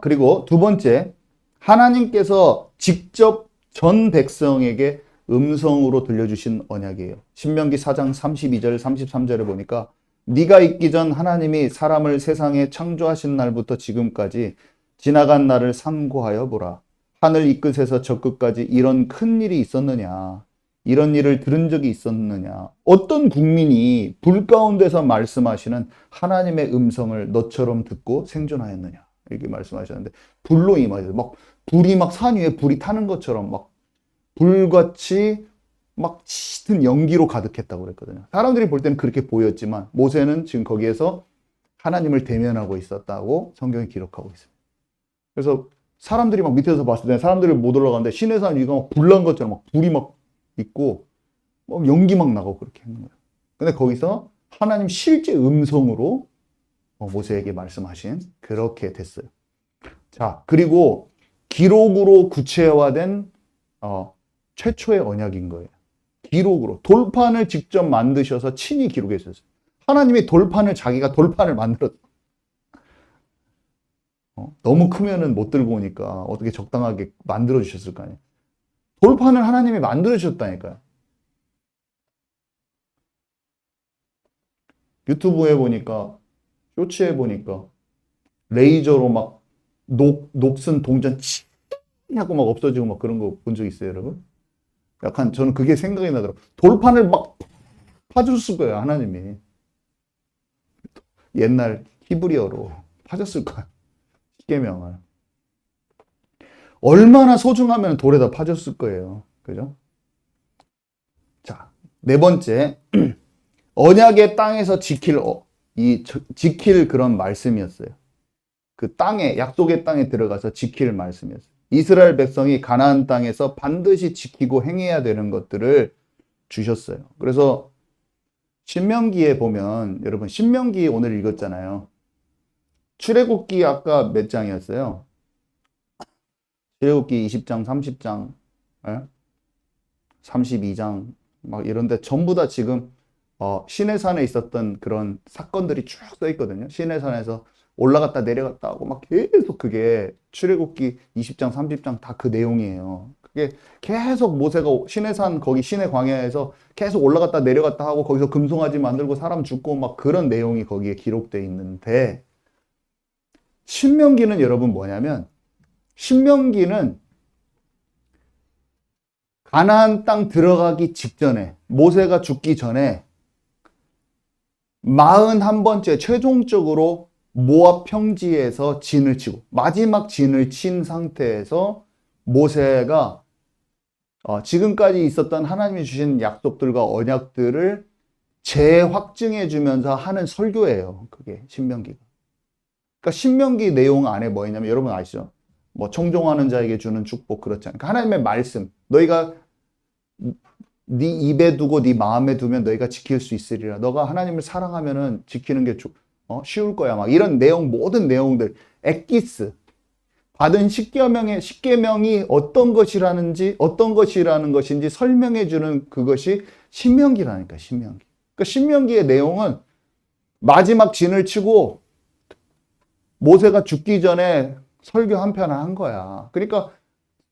그리고 두 번째, 하나님께서 직접 전 백성에게 음성으로 들려주신 언약이에요. 신명기 4장 32절 33절을 보니까 네가 있기 전 하나님이 사람을 세상에 창조하신 날부터 지금까지 지나간 날을 상고하여 보라. 하늘 이 끝에서 저 끝까지 이런 큰 일이 있었느냐? 이런 일을 들은 적이 있었느냐? 어떤 국민이 불 가운데서 말씀하시는 하나님의 음성을 너처럼 듣고 생존하였느냐? 이렇게 말씀하셨는데 불로 임하셔서 막 불이 막 산 위에 불이 타는 것처럼 막 불같이 막 짙은 연기로 가득했다고 그랬거든요. 사람들이 볼 때는 그렇게 보였지만 모세는 지금 거기에서 하나님을 대면하고 있었다고 성경이 기록하고 있습니다. 그래서 사람들이 막 밑에서 봤을 때 사람들이 못 올라가는데 시내산 위가 막 불난 것처럼 막 불이 막 있고 막 연기 막 나고 그렇게 하는 거예요. 근데 거기서 하나님 실제 음성으로 모세에게 말씀하신 그렇게 됐어요. 자, 그리고 기록으로 구체화된 최초의 언약인 거예요. 기록으로 돌판을 직접 만드셔서 친히 기록했어요. 하나님이 자기가 돌판을 만들었어요. 너무 크면은 못 들고 오니까 어떻게 적당하게 만들어 주셨을 거 아니에요. 돌판을 하나님이 만들어 주셨다니까요. 유튜브에 보니까 쇼츠에 보니까 레이저로 막 녹슨 동전 치 하고 막 없어지고 막 그런 거 본 적 있어요, 여러분? 약간 저는 그게 생각이 나더라고요. 돌판을 막 파줬을 거예요, 하나님이. 옛날 히브리어로 파줬을 거예요. 십계명을. 얼마나 소중하면 돌에다 파줬을 거예요. 그죠? 자, 네 번째. 언약의 땅에서 지킬 그런 말씀이었어요. 그 땅에, 약속의 땅에 들어가서 지킬 말씀이었어요. 이스라엘 백성이 가나안 땅에서 반드시 지키고 행해야 되는 것들을 주셨어요. 그래서 신명기에 보면, 여러분, 신명기 오늘 읽었잖아요. 출애굽기 아까 몇 장이었어요? 출애굽기 20장, 30장, 32장, 막 이런데 전부 다 지금 시내산에 있었던 그런 사건들이 쭉 써 있거든요. 시내산에서 올라갔다 내려갔다 하고 막 계속 그게 출애굽기 20장, 30장 다 그 내용이에요. 그게 계속 모세가 시내산 거기 시내 광야에서 계속 올라갔다 내려갔다 하고 거기서 금송아지 만들고 사람 죽고 막 그런 내용이 거기에 기록되어 있는데 신명기는 여러분 뭐냐면 신명기는 가나안 땅 들어가기 직전에 모세가 죽기 전에 41번째 최종적으로 모압 평지에서 진을 치고 마지막 진을 친 상태에서 모세가 지금까지 있었던 하나님이 주신 약속들과 언약들을 재확증해 주면서 하는 설교예요. 그게 신명기가. 그러니까 신명기 내용 안에 뭐 있냐면 여러분 아시죠? 뭐 청종하는 자에게 주는 축복 그렇잖아요. 그러니까 하나님의 말씀 너희가 네 입에 두고 네 마음에 두면 너희가 지킬 수 있으리라. 너가 하나님을 사랑하면은 지키는 게 쉬울 거야. 막 이런 내용 모든 내용들 엑기스 받은 십계명이 어떤 것이라는 것인지 설명해 주는 그것이 신명기라니까 신명기. 그러니까 신명기의 내용은 마지막 진을 치고 모세가 죽기 전에 설교 한 편을 한 거야. 그러니까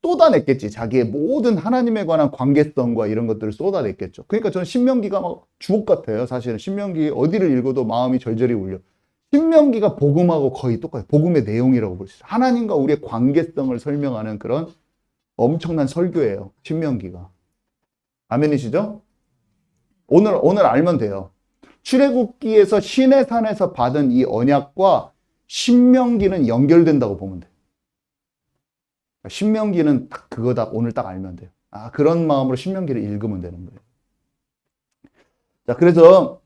쏟아냈겠지. 자기의 모든 하나님에 관한 관계성과 이런 것들을 쏟아냈겠죠. 그러니까 저는 신명기가 막 주옥 같아요. 사실은 신명기 어디를 읽어도 마음이 절절히 울려. 신명기가 복음하고 거의 똑같아요. 복음의 내용이라고 볼 수 있어요. 하나님과 우리의 관계성을 설명하는 그런 엄청난 설교예요. 신명기가. 아멘이시죠? 오늘 알면 돼요. 출애굽기에서 시내산에서 받은 이 언약과 신명기는 연결된다고 보면 돼요. 신명기는 딱 그거다. 오늘 딱 알면 돼요. 그런 마음으로 신명기를 읽으면 되는 거예요. 자, 그래서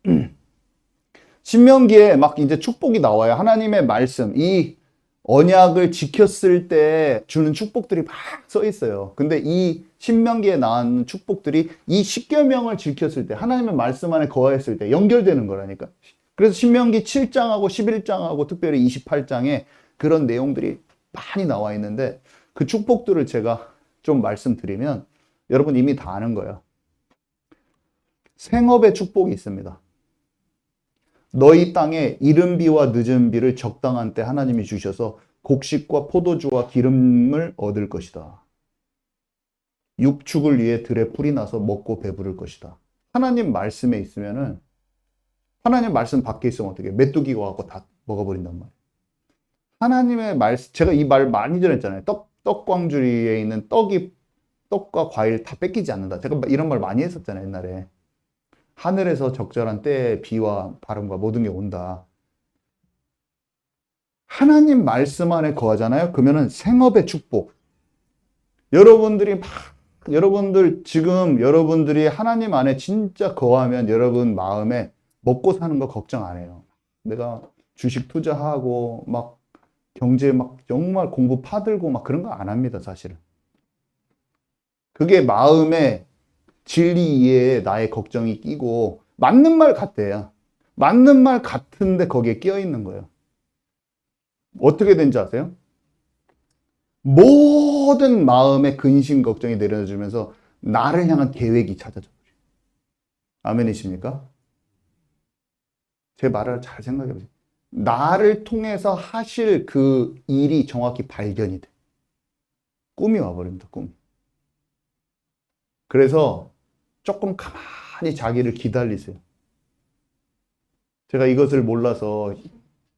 신명기에 막 이제 축복이 나와요. 하나님의 말씀, 이 언약을 지켰을 때 주는 축복들이 막 써 있어요. 근데 이 신명기에 나온 축복들이 이 십계명을 지켰을 때, 하나님의 말씀 안에 거하였을 때 연결되는 거라니까. 그래서 신명기 7장하고 11장하고 특별히 28장에 그런 내용들이 많이 나와 있는데, 그 축복들을 제가 좀 말씀드리면 여러분 이미 다 아는 거예요. 생업의 축복이 있습니다. 너희 땅에 이른 비와 늦은 비를 적당한 때 하나님이 주셔서 곡식과 포도주와 기름을 얻을 것이다. 육축을 위해 들에 풀이 나서 먹고 배부를 것이다. 하나님 말씀에 있으면은, 하나님 말씀 밖에 있으면 어떻게 메뚜기가 와서 다 먹어버린단 말이에요. 하나님의 말씀, 제가 이 말 많이 전했잖아요. 떡광주리에 있는 떡과 과일 다 뺏기지 않는다. 제가 이런 말 많이 했었잖아요, 옛날에. 하늘에서 적절한 때에 비와 바람과 모든 게 온다. 하나님 말씀 안에 거하잖아요. 그러면은 생업의 축복. 여러분들이 하나님 안에 진짜 거하면 여러분 마음에 먹고 사는 거 걱정 안 해요. 내가 주식 투자하고 막 경제 막 정말 공부 파들고 막 그런 거 안 합니다, 사실은. 그게 마음에 진리 이해에 나의 걱정이 끼고 맞는 말 같대요. 맞는 말 같은데 거기에 끼어 있는 거예요. 어떻게 된지 아세요? 모든 마음의 근심 걱정이 내려주면서 나를 향한 계획이 찾아져 버려요. 아멘이십니까? 제 말을 잘 생각해 보세요. 나를 통해서 하실 그 일이 정확히 발견이 돼. 꿈이 와버립니다, 꿈. 그래서 조금 가만히 자기를 기다리세요. 제가 이것을 몰라서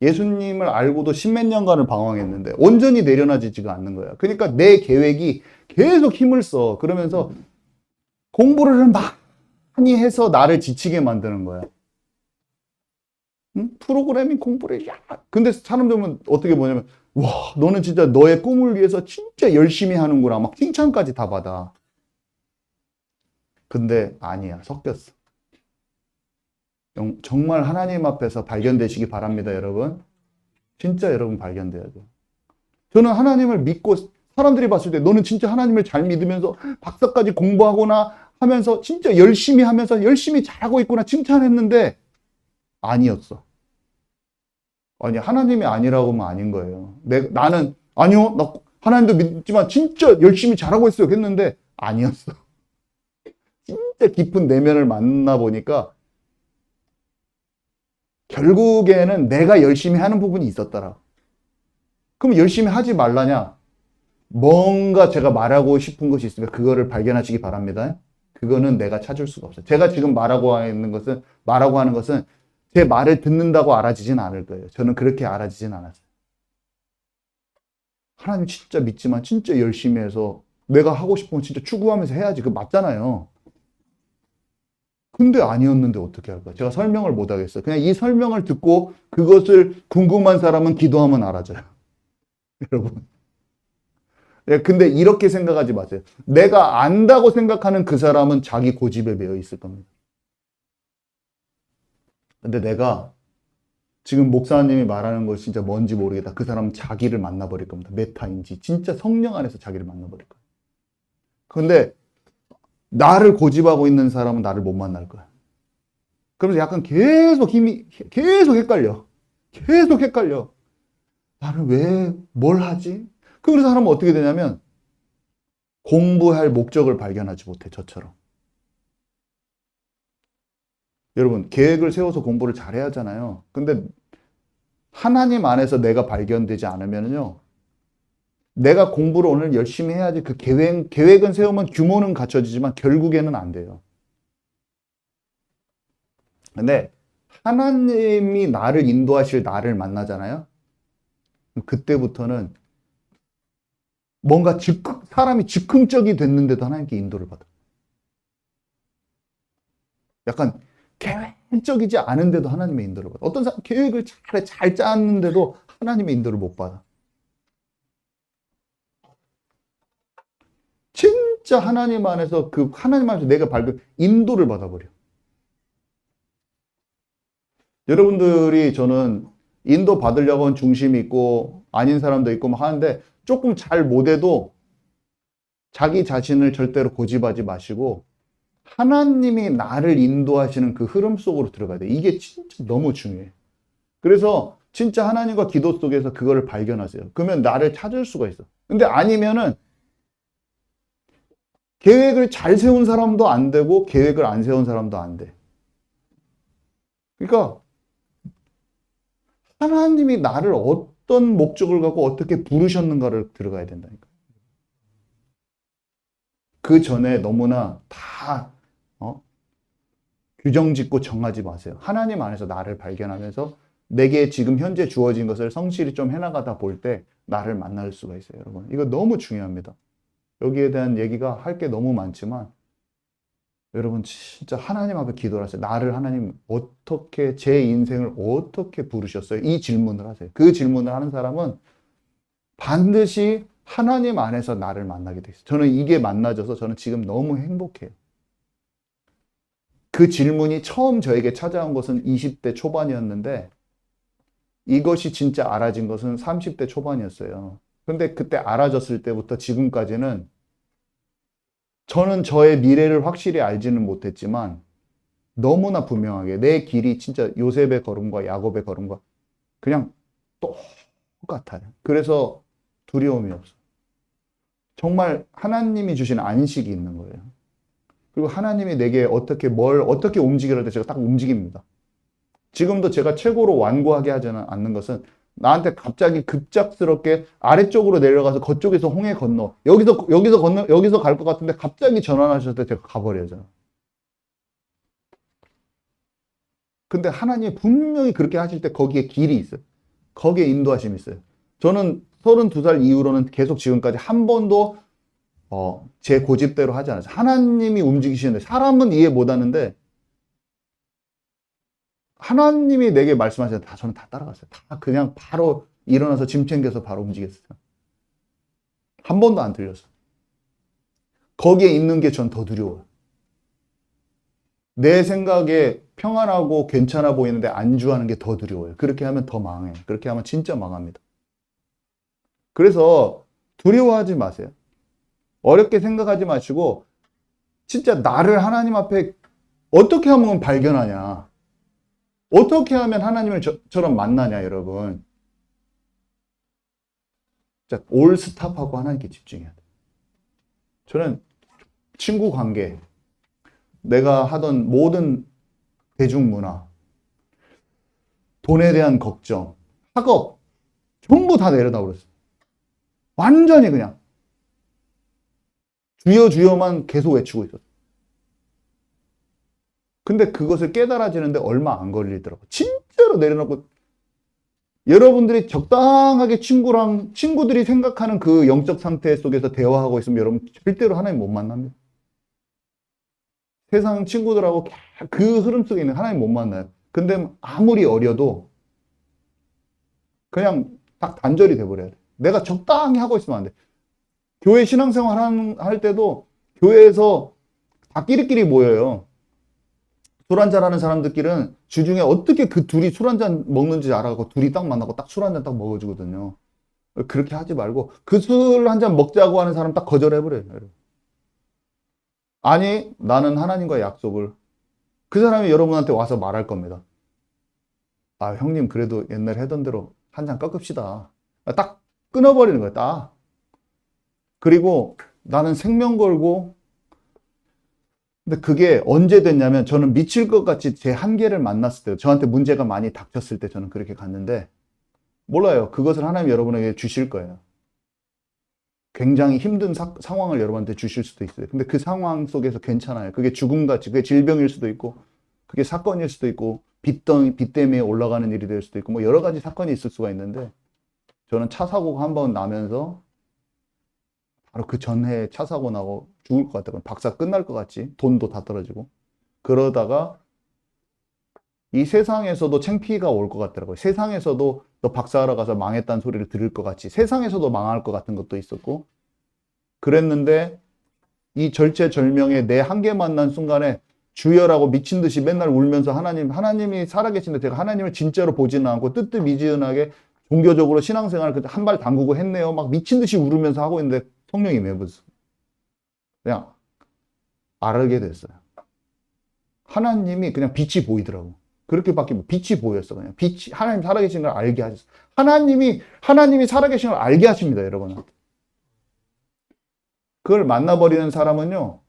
예수님을 알고도 십몇 년간을 방황했는데 온전히 내려놔지지가 않는 거야. 그러니까 내 계획이 계속 힘을 써. 그러면서 공부를 많이 해서 나를 지치게 만드는 거야. 응? 프로그래밍 공부를 근데 사람들은 어떻게 보냐면, 와, 너는 진짜 너의 꿈을 위해서 진짜 열심히 하는구나. 막 칭찬까지 다 받아. 근데 아니야, 섞였어. 정말 하나님 앞에서 발견되시기 바랍니다, 여러분. 진짜 여러분 발견돼야 돼요. 저는 하나님을 믿고, 사람들이 봤을 때 너는 진짜 하나님을 잘 믿으면서 박사까지 공부하거나 하면서 진짜 열심히 하면서 열심히 잘하고 있구나 칭찬했는데 아니었어. 아니, 하나님이 아니라고 하면 아닌 거예요. 나는 아니요, 나 하나님도 믿지만 진짜 열심히 잘하고 있어요 했는데 아니었어. 진짜 깊은 내면을 만나보니까 결국에는 내가 열심히 하는 부분이 있었더라. 그럼 열심히 하지 말라냐? 뭔가 제가 말하고 싶은 것이 있으면 그거를 발견하시기 바랍니다. 그거는 내가 찾을 수가 없어요. 제가 지금 말하고 하는 것은 제 말을 듣는다고 알아지진 않을 거예요. 저는 그렇게 알아지진 않았어요. 하나님 진짜 믿지만 진짜 열심히 해서 내가 하고 싶은 건 진짜 추구하면서 해야지. 그거 맞잖아요. 근데 아니었는데 어떻게 할까요? 제가 설명을 못 하겠어요. 그냥 이 설명을 듣고 그것을 궁금한 사람은 기도하면 알아져요. 여러분. 근데 이렇게 생각하지 마세요. 내가 안다고 생각하는 그 사람은 자기 고집에 매여 있을 겁니다. 근데 내가 지금 목사님이 말하는 것이 진짜 뭔지 모르겠다. 그 사람은 자기를 만나버릴 겁니다. 메타인지 진짜 성령 안에서 자기를 만나버릴 거예요. 근데 나를 고집하고 있는 사람은 나를 못 만날 거야. 그러면서 약간 계속 헷갈려. 계속 헷갈려. 나는 왜, 뭘 하지? 그래서 사람은 어떻게 되냐면 공부할 목적을 발견하지 못해, 저처럼. 여러분, 계획을 세워서 공부를 잘해야 하잖아요. 근데 하나님 안에서 내가 발견되지 않으면요, 내가 공부를 오늘 열심히 해야지 그 계획은 세우면 규모는 갖춰지지만 결국에는 안 돼요. 근데 하나님이 나를 인도하실 나를 만나잖아요. 그때부터는 뭔가 사람이 즉흥적이 됐는데도 하나님께 인도를 받아. 약간 계획적이지 않은데도 하나님의 인도를 받아. 어떤 사람 계획을 잘 짰는데도 하나님의 인도를 못 받아. 진짜 하나님 안에서 내가 인도를 받아버려. 여러분들이 저는 인도 받으려고 하는 중심이 있고 아닌 사람도 있고 막 하는데 조금 잘 못해도 자기 자신을 절대로 고집하지 마시고 하나님이 나를 인도하시는 그 흐름 속으로 들어가야 돼. 이게 진짜 너무 중요해. 그래서 진짜 하나님과 기도 속에서 그거를 발견하세요. 그러면 나를 찾을 수가 있어. 근데 아니면은 계획을 잘 세운 사람도 안 되고 계획을 안 세운 사람도 안 돼. 그러니까 하나님이 나를 어떤 목적을 갖고 어떻게 부르셨는가를 들어가야 된다니까. 그 전에 너무나 다 규정 짓고 정하지 마세요. 하나님 안에서 나를 발견하면서 내게 지금 현재 주어진 것을 성실히 좀 해나가다 볼 때 나를 만날 수가 있어요, 여러분. 이거 너무 중요합니다. 여기에 대한 얘기가 할 게 너무 많지만 여러분 진짜 하나님 앞에 기도를 하세요. 나를 하나님 어떻게 제 인생을 어떻게 부르셨어요? 이 질문을 하세요. 그 질문을 하는 사람은 반드시 하나님 안에서 나를 만나게 돼 있어요. 저는 이게 만나져서 저는 지금 너무 행복해요. 그 질문이 처음 저에게 찾아온 것은 20대 초반이었는데 이것이 진짜 알아진 것은 30대 초반이었어요. 근데 그때 알아졌을 때부터 지금까지는 저는 저의 미래를 확실히 알지는 못했지만 너무나 분명하게 내 길이 진짜 요셉의 걸음과 야곱의 걸음과 그냥 똑같아요. 그래서 두려움이 없어요. 정말 하나님이 주신 안식이 있는 거예요. 그리고 하나님이 내게 어떻게 움직이라 할 때 제가 딱 움직입니다. 지금도 제가 최고로 완고하게 하지 않는 것은 나한테 갑자기 급작스럽게 아래쪽으로 내려가서 그쪽에서 홍해 건너 여기서 갈 것 같은데 갑자기 전환하셨을 때 제가 가버려요. 근데 하나님이 분명히 그렇게 하실 때 거기에 길이 있어요. 거기에 인도하심이 있어요. 저는 32살 이후로는 계속 지금까지 한 번도 제 고집대로 하지 않았어요. 하나님이 움직이시는데 사람은 이해 못하는데 하나님이 내게 말씀하시는데 저는 다 따라갔어요. 다 그냥 바로 일어나서 짐 챙겨서 바로 움직였어요. 한 번도 안 틀렸어요. 거기에 있는 게 전 더 두려워요. 내 생각에 평안하고 괜찮아 보이는데 안주하는 게 더 두려워요. 그렇게 하면 더 망해요. 그렇게 하면 진짜 망합니다. 그래서 두려워하지 마세요. 어렵게 생각하지 마시고 진짜 나를 하나님 앞에 어떻게 하면 발견하냐. 어떻게 하면 하나님을 저처럼 만나냐, 여러분. 자, 올 스탑하고 하나님께 집중해야 돼. 저는 친구 관계, 내가 하던 모든 대중문화, 돈에 대한 걱정, 학업, 전부 다 내려다 버렸어요. 완전히 그냥. 주여 주여만 계속 외치고 있었어요. 근데 그것을 깨달아지는데 얼마 안 걸리더라고요. 진짜로 내려놓고 여러분들이 적당하게 친구들이 생각하는 그 영적 상태 속에서 대화하고 있으면 여러분 절대로 하나님 못 만납니다. 세상 친구들하고 그 흐름 속에 있는 하나님 못 만나요. 근데 아무리 어려도 그냥 딱 단절이 돼버려야 돼. 내가 적당히 하고 있으면 안 돼. 교회 신앙생활 할 때도 교회에서 다 끼리끼리 모여요. 술 한잔 하는 사람들끼리는 주중에 어떻게 그 둘이 술 한잔 먹는지 알아갖고 둘이 딱 만나고 딱 술 한잔 딱 먹어주거든요. 그렇게 하지 말고 그 술 한잔 먹자고 하는 사람 딱 거절해버려요. 아니, 나는 하나님과의 약속을. 그 사람이 여러분한테 와서 말할 겁니다. 아, 형님 그래도 옛날에 하던 대로 한 잔 꺾읍시다. 딱 끊어버리는 거예요. 딱. 그리고 나는 생명 걸고 근데 그게 언제 됐냐면 저는 미칠 것 같이 제 한계를 만났을 때 저한테 문제가 많이 닥쳤을 때 저는 그렇게 갔는데 몰라요. 그것을 하나님 여러분에게 주실 거예요. 굉장히 힘든 상황을 여러분한테 주실 수도 있어요. 근데 그 상황 속에서 괜찮아요. 그게 죽음같이 그게 질병일 수도 있고 그게 사건일 수도 있고 빚 때문에 올라가는 일이 될 수도 있고 뭐 여러 가지 사건이 있을 수가 있는데 저는 차 사고가 한 번 나면서 바로 그 전해에 차 사고 나고 죽을 것 같다고 박사 끝날 것 같지 돈도 다 떨어지고 그러다가 이 세상에서도 창피가 올 것 같더라고요. 세상에서도 너 박사하러 가서 망했다는 소리를 들을 것 같이 세상에서도 망할 것 같은 것도 있었고 그랬는데 이 절체절명의 내 한계 만난 순간에 주여라고 미친 듯이 맨날 울면서 하나님이 살아계신데 제가 하나님을 진짜로 보지는 않고 뜨뜻미지근하게 종교적으로 신앙생활을 한 발 담그고 했네요. 막 미친 듯이 울으면서 하고 있는데 성령이 매버렸어요. 그냥 알게 됐어요. 하나님이 그냥 빛이 보이더라고. 그렇게 바뀌면 빛이 보였어. 그냥 빛이, 하나님 살아계신 걸 알게 하셨어. 하나님이 살아계신 걸 알게 하십니다, 여러분. 그걸 만나버리는 사람은요,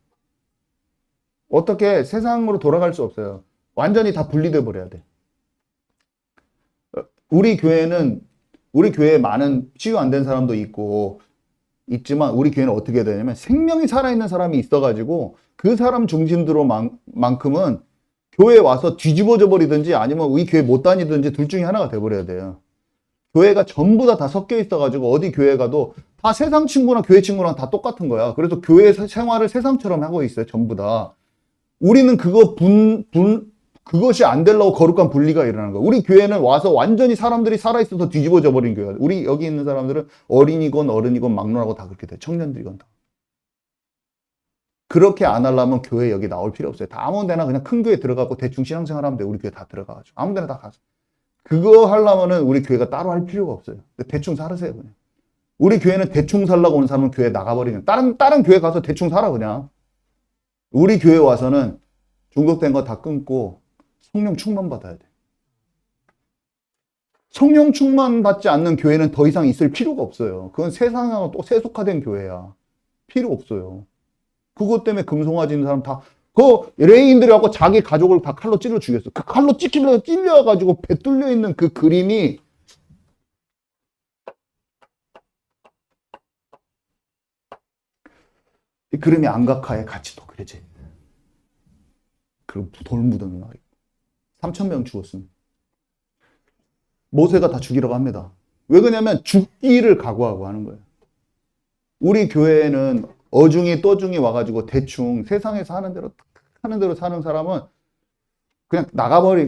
어떻게 세상으로 돌아갈 수 없어요. 완전히 다 분리돼 버려야 돼. 우리 교회에 많은 치유 안 된 사람도 있지만 우리 교회는 어떻게 되냐면 생명이 살아있는 사람이 있어가지고 그 사람 중심으로 만큼은 교회에 와서 뒤집어져 버리든지 아니면 우리 교회 못 다니든지 둘 중에 하나가 돼버려야 돼요. 교회가 전부 다 섞여 있어가지고 어디 교회 가도 다 세상 친구나 교회 친구랑 다 똑같은 거야. 그래서 교회 생활을 세상처럼 하고 있어요. 전부 다. 우리는 그것이 안 되려고 거룩한 분리가 일어나는 거야. 우리 교회는 와서 완전히 사람들이 살아있어서 뒤집어져 버린 교회야. 우리 여기 있는 사람들은 어린이건 어른이건 막론하고 다 그렇게 돼. 청년들이건 다. 그렇게 안 하려면 교회 여기 나올 필요 없어요. 다 아무 데나 그냥 큰 교회 들어가고 대충 신앙생활 하면 돼. 우리 교회 다 들어가가지고. 아무 데나 다 가서. 그거 하려면은 우리 교회가 따로 할 필요가 없어요. 대충 살으세요, 그냥. 우리 교회는 대충 살라고 오는 사람은 교회 나가버리는. 다른 교회 가서 대충 살아, 그냥. 우리 교회 와서는 중독된 거 다 끊고 성령 충만 받아야 돼. 성령 충만 받지 않는 교회는 더 이상 있을 필요가 없어요. 그건 세상하고 또 세속화된 교회야. 필요 없어요. 그것 때문에 금송아지는 사람 다, 레인들하고 자기 가족을 다 칼로 찔러 죽였어. 그 칼로 찔려가지고 배 뚫려 있는 그 그림이 이 그림이 안각화에 같이 또 그려져. 그리고 돌무덤이 막 3,000명 죽었습니다. 모세가 다 죽이라고 합니다. 왜 그러냐면 죽기를 각오하고 하는 거예요. 우리 교회에는 어중이 떠중이 와가지고 대충 세상에서 하는 대로 사는 사람은 그냥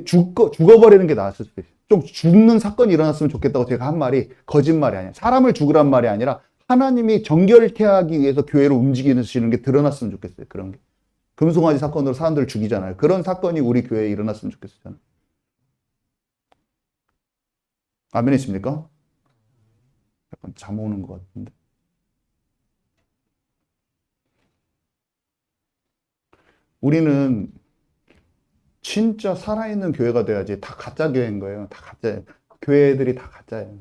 죽어버리는 게 나았을 수도 있어요. 좀 죽는 사건이 일어났으면 좋겠다고 제가 한 말이 거짓말이 아니야. 사람을 죽으란 말이 아니라 하나님이 정결케 하기 위해서 교회를 움직이시는 게 드러났으면 좋겠어요. 그런 게. 금송아지 사건으로 사람들을 죽이잖아요. 그런 사건이 우리 교회에 일어났으면 좋겠어요. 저는. 아멘이십니까? 약간 잠 오는 것 같은데. 우리는 진짜 살아있는 교회가 돼야지. 다 가짜 교회인 거예요. 다 가짜예요. 교회들이 다 가짜예요.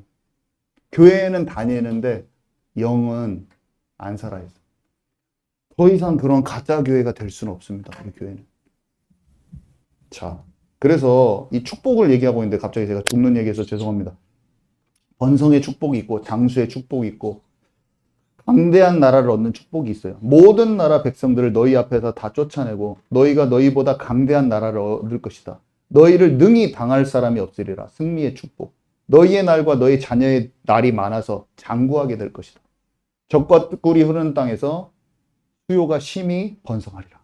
교회는 다니는데 영은 안 살아있어요. 더 이상 그런 가짜 교회가 될 수는 없습니다. 우리 교회는. 자, 그래서 이 축복을 얘기하고 있는데 갑자기 제가 죽는 얘기해서 죄송합니다. 번성의 축복이 있고 장수의 축복이 있고 강대한 나라를 얻는 축복이 있어요. 모든 나라 백성들을 너희 앞에서 다 쫓아내고 너희가 너희보다 강대한 나라를 얻을 것이다. 너희를 능히 당할 사람이 없으리라. 승리의 축복. 너희의 날과 너희 자녀의 날이 많아서 장구하게 될 것이다. 적과 꿀이 흐르는 땅에서 수요가 심히 번성하리라.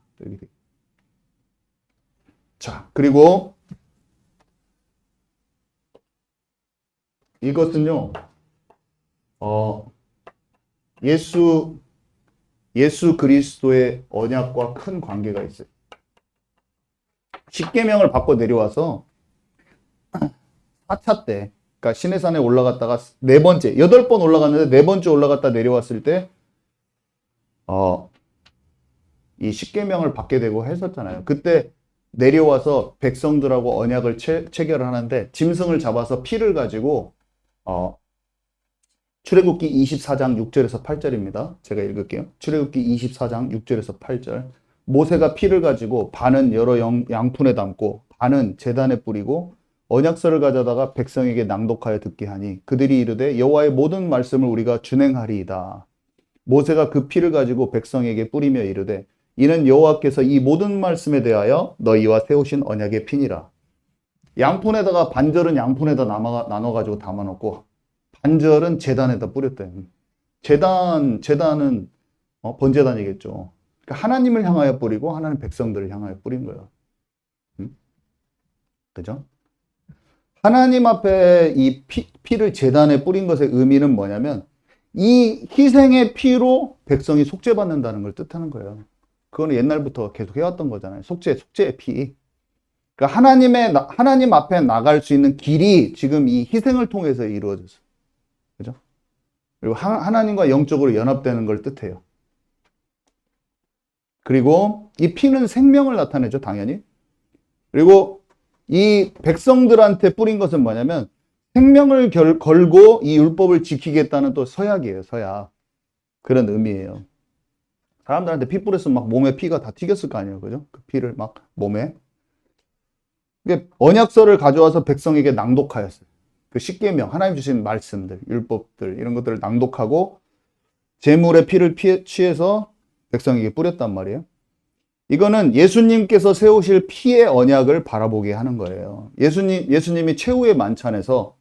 자, 그리고 이것은요, 예수 그리스도의 언약과 큰 관계가 있어요. 십계명을 받고 내려와서 4차 때, 그러니까 시내산에 올라갔다가 8번 올라갔는데 4번째 올라갔다 내려왔을 때, 이 십계명을 받게 되고 했었잖아요. 그때 내려와서 백성들하고 언약을 체결을 하는데 짐승을 잡아서 피를 가지고 출애굽기 24장 6절에서 8절입니다. 제가 읽을게요. 출애굽기 24장 6절에서 8절. 모세가 피를 가지고 반은 여러 양푼에 담고 반은 제단에 뿌리고 언약서를 가져다가 백성에게 낭독하여 듣게 하니 그들이 이르되 여호와의 모든 말씀을 우리가 준행하리이다. 모세가 그 피를 가지고 백성에게 뿌리며 이르되 이는 여호와께서 이 모든 말씀에 대하여 너희와 세우신 언약의 피니라. 양푼에다가 반절은 양푼에다 나눠가지고 담아놓고 반절은 제단에다 뿌렸대. 제단은 번제단이겠죠. 그러니까 하나님을 향하여 뿌리고 하나님 백성들을 향하여 뿌린 거예요. 그죠? 하나님 앞에 이 피를 제단에 뿌린 것의 의미는 뭐냐면 이 희생의 피로 백성이 속죄받는다는 걸 뜻하는 거예요. 그거는 옛날부터 계속 해왔던 거잖아요. 속죄의 피. 그러니까 하나님 앞에 나갈 수 있는 길이 지금 이 희생을 통해서 이루어졌어요. 그죠? 그리고 하나님과 영적으로 연합되는 걸 뜻해요. 그리고 이 피는 생명을 나타내죠, 당연히. 그리고 이 백성들한테 뿌린 것은 뭐냐면 생명을 걸고 이 율법을 지키겠다는 또 서약이에요, 서약. 그런 의미예요. 사람들한테 피 뿌렸으면 막 몸에 피가 다 튀겼을 거 아니에요, 그죠? 그 피를 막 몸에. 언약서를 가져와서 백성에게 낭독하였어요. 그 십계명, 하나님 주신 말씀들, 율법들 이런 것들을 낭독하고 제물의 피를 취해서 백성에게 뿌렸단 말이에요. 이거는 예수님께서 세우실 피의 언약을 바라보게 하는 거예요. 예수님이 최후의 만찬에서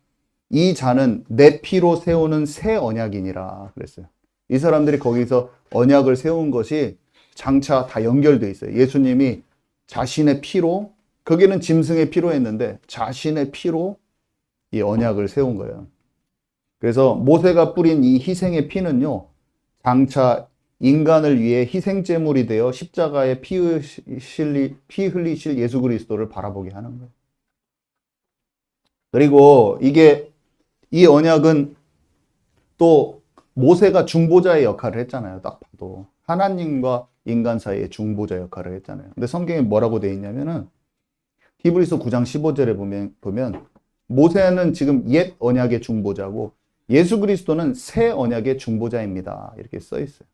이 잔은 내 피로 세우는 새 언약이니라 그랬어요. 이 사람들이 거기서 언약을 세운 것이 장차 다 연결돼 있어요. 예수님이 자신의 피로, 거기는 짐승의 피로 했는데 자신의 피로 이 언약을 세운 거예요. 그래서 모세가 뿌린 이 희생의 피는요, 장차 인간을 위해 희생제물이 되어 십자가에 피 흘리실 예수 그리스도를 바라보게 하는 거예요. 그리고 이 언약은 또 모세가 중보자의 역할을 했잖아요. 딱 봐도. 하나님과 인간 사이의 중보자 역할을 했잖아요. 근데 성경에 뭐라고 되어 있냐면은 히브리서 9장 15절에 보면 모세는 지금 옛 언약의 중보자고 예수 그리스도는 새 언약의 중보자입니다. 이렇게 써 있어요.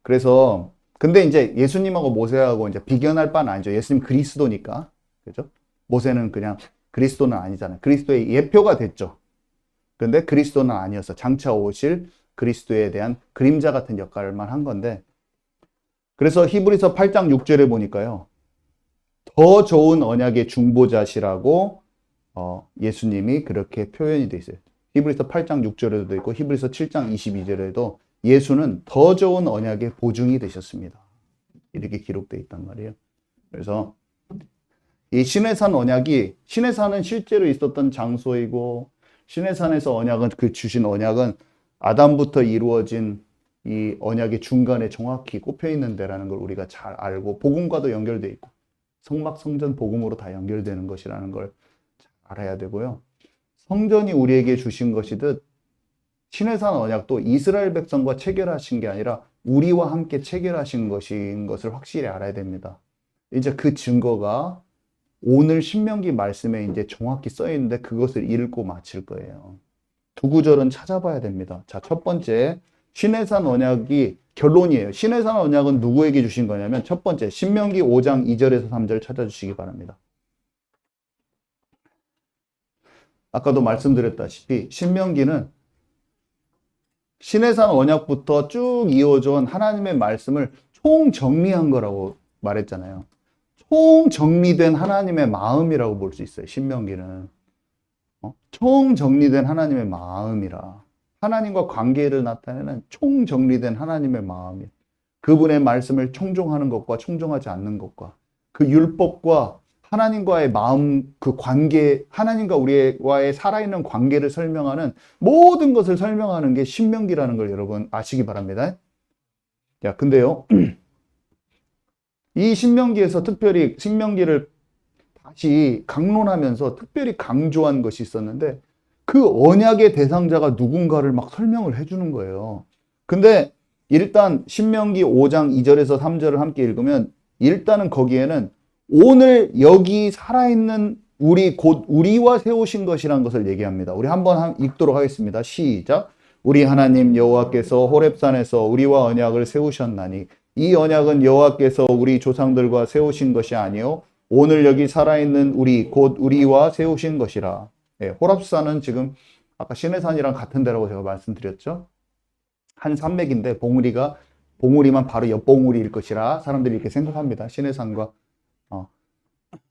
그래서 근데 이제 예수님하고 모세하고 이제 비견할 바는 아니죠. 예수님 그리스도니까. 그죠? 모세는 그냥 그리스도는 아니잖아요. 그리스도의 예표가 됐죠. 그런데 그리스도는 아니어서 장차 오실 그리스도에 대한 그림자 같은 역할만 한 건데, 그래서 히브리서 8장 6절에 보니까요, 더 좋은 언약의 중보자시라고 예수님이 그렇게 표현이 되어 있어요. 히브리서 8장 6절에도 있고 히브리서 7장 22절에도 예수는 더 좋은 언약의 보증이 되셨습니다. 이렇게 기록되어 있단 말이에요. 그래서 이 시내산 언약이, 시내산은 실제로 있었던 장소이고 시내산에서 주신 언약은 아담부터 이루어진 이 언약의 중간에 정확히 꼽혀 있는 데라는 걸 우리가 잘 알고 복음과도 연결되어 있고 성막 성전 복음으로 다 연결되는 것이라는 걸 잘 알아야 되고요. 성전이 우리에게 주신 것이듯 시내산 언약도 이스라엘 백성과 체결하신 게 아니라 우리와 함께 체결하신 것인 것을 확실히 알아야 됩니다. 이제 그 증거가 오늘 신명기 말씀에 이제 정확히 써 있는데 그것을 읽고 마칠 거예요. 두 구절은 찾아봐야 됩니다. 자, 첫 번째, 시내산 언약이 결론이에요. 시내산 언약은 누구에게 주신 거냐면 첫 번째, 신명기 5장 2절에서 3절 찾아주시기 바랍니다. 아까도 말씀드렸다시피 신명기는 시내산 언약부터 쭉 이어져 온 하나님의 말씀을 총정리한 거라고 말했잖아요. 총정리된 하나님의 마음이라고 볼 수 있어요. 신명기는. 총정리된 하나님의 마음이라. 하나님과 관계를 나타내는 총정리된 하나님의 마음이에요. 그분의 말씀을 청종하는 것과 청종하지 않는 것과 그 율법과 하나님과의 마음, 그 관계, 하나님과 우리와의 살아있는 관계를 설명하는 모든 것을 설명하는 게 신명기라는 걸 여러분 아시기 바랍니다. 야, 근데요, 이 신명기에서 특별히 신명기를 다시 강론하면서 특별히 강조한 것이 있었는데 그 언약의 대상자가 누군가를 막 설명을 해주는 거예요. 근데 일단 신명기 5장 2절에서 3절을 함께 읽으면 일단은 거기에는 오늘 여기 살아있는 우리 곧 우리와 세우신 것이라는 것을 얘기합니다. 우리 한번 읽도록 하겠습니다. 시작. 우리 하나님 여호와께서 호렙산에서 우리와 언약을 세우셨나니 이 언약은 여호와께서 우리 조상들과 세우신 것이 아니요 오늘 여기 살아있는 우리 곧 우리와 세우신 것이라. 네, 호렙산은 지금 아까 시내산이랑 같은 데라고 제가 말씀드렸죠. 한 산맥인데 봉우리만 바로 옆봉우리일 것이라 사람들이 이렇게 생각합니다. 시내산과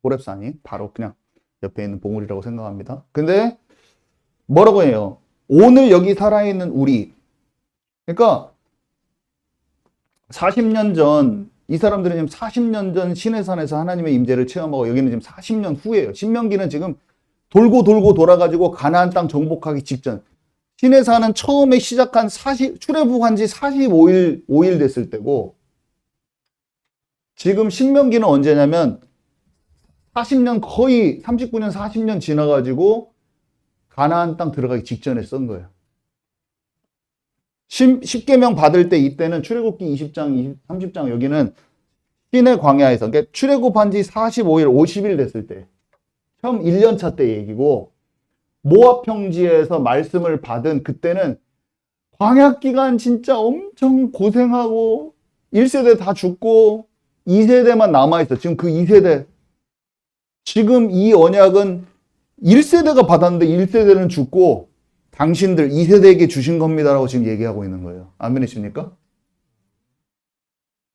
호렙산이 바로 그냥 옆에 있는 봉우리라고 생각합니다. 근데 뭐라고 해요? 오늘 여기 살아있는 우리. 그러니까 40년 전, 이 사람들은 지금 40년 전 시내산에서 하나님의 임재를 체험하고 여기는 지금 40년 후예요. 신명기는 지금 돌고 돌아가지고 가나안 땅 정복하기 직전. 시내산은 처음에 시작한 출애굽한 지 45일 됐을 때고 지금 신명기는 언제냐면 40년 거의 39년 40년 지나가지고 가나안 땅 들어가기 직전에 쓴 거예요. 10계명 받을 때 이때는 출애굽기 20장, 30장 여기는 시내 광야에서 그러니까 출애굽한 지 45일, 50일 됐을 때 처음 1년차 때 얘기고 모압 평지에서 말씀을 받은 그때는 광야 기간 진짜 엄청 고생하고 1세대 다 죽고 2세대만 남아있어. 지금 그 2세대 지금 이 언약은 1세대가 받았는데 1세대는 죽고 당신들 2세대에게 주신 겁니다라고 지금 얘기하고 있는 거예요. 아멘이십니까?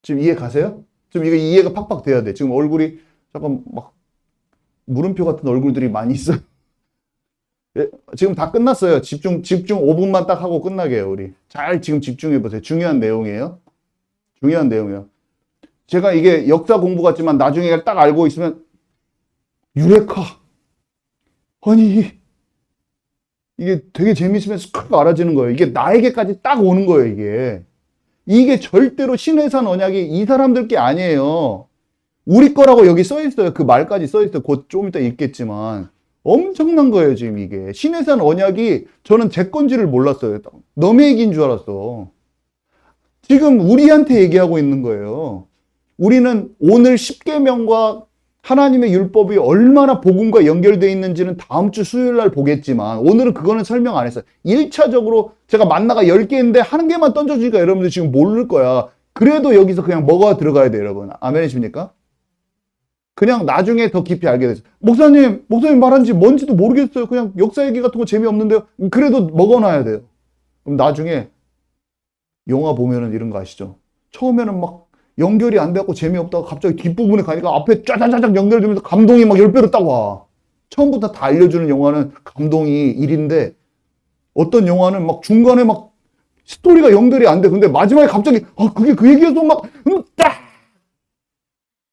지금 이해 가세요? 지금 이거 이해가 팍팍 돼야 돼. 지금 얼굴이 잠깐 막 물음표 같은 얼굴들이 많이 있어요. 예, 지금 다 끝났어요. 집중 5분만 딱 하고 끝나게 해요, 우리. 잘 지금 집중해 보세요. 중요한 내용이에요. 중요한 내용이에요. 제가 이게 역사 공부 같지만 나중에 딱 알고 있으면 유레카. 아니 이게 되게 재미있으면 슥 알아지는 거예요. 이게 나에게까지 딱 오는 거예요, 이게. 이게 절대로 신해산 언약이 이 사람들 게 아니에요. 우리 거라고 여기 써 있어요. 그 말까지 써 있어요. 곧 좀 이따 읽겠지만. 엄청난 거예요, 지금 이게. 신해산 언약이 저는 제 건지를 몰랐어요. 남의 얘기인 줄 알았어. 지금 우리한테 얘기하고 있는 거예요. 우리는 오늘 10계명과 하나님의 율법이 얼마나 복음과 연결되어 있는지는 다음 주 수요일 날 보겠지만 오늘은 그거는 설명 안 했어요. 1차적으로 제가 만나가 10개인데 한 개만 던져주니까 여러분들 지금 모를 거야. 그래도 여기서 그냥 먹어 들어가야 돼요, 여러분. 아멘이십니까? 그냥 나중에 더 깊이 알게 됐어요. 목사님 말한지 뭔지도 모르겠어요. 그냥 역사 얘기 같은 거 재미없는데요. 그래도 먹어놔야 돼요. 그럼 나중에 영화 보면은 이런 거 아시죠? 처음에는 막 연결이 안 돼갖고 재미없다가 갑자기 뒷부분에 가니까 앞에 짜자자작 연결되면서 감동이 막 10배로 딱 와. 처음부터 다 알려주는 영화는 감동이 1인데 어떤 영화는 막 중간에 막 스토리가 연결이 안 돼. 근데 마지막에 갑자기 그게 그 얘기여서 막 딱!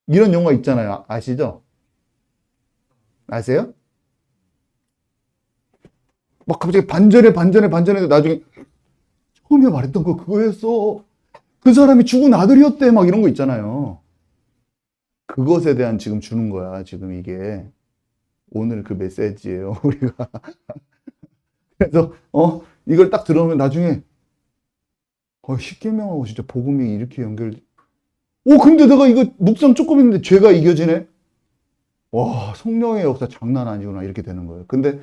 이런 영화 있잖아요. 아시죠? 아세요? 막 갑자기 반전에 나중에 처음에 말했던 거 그거였어. 그 사람이 죽은 아들이었대. 막 이런 거 있잖아요. 그것에 대한 지금 주는 거야. 지금 이게. 오늘 그 메시지예요. 우리가. 그래서 이걸 딱 들으면 나중에 10계명하고 진짜 복음이 이렇게 근데 내가 이거 묵상 조금 했는데 죄가 이겨지네? 와, 성령의 역사 장난 아니구나. 이렇게 되는 거예요. 근데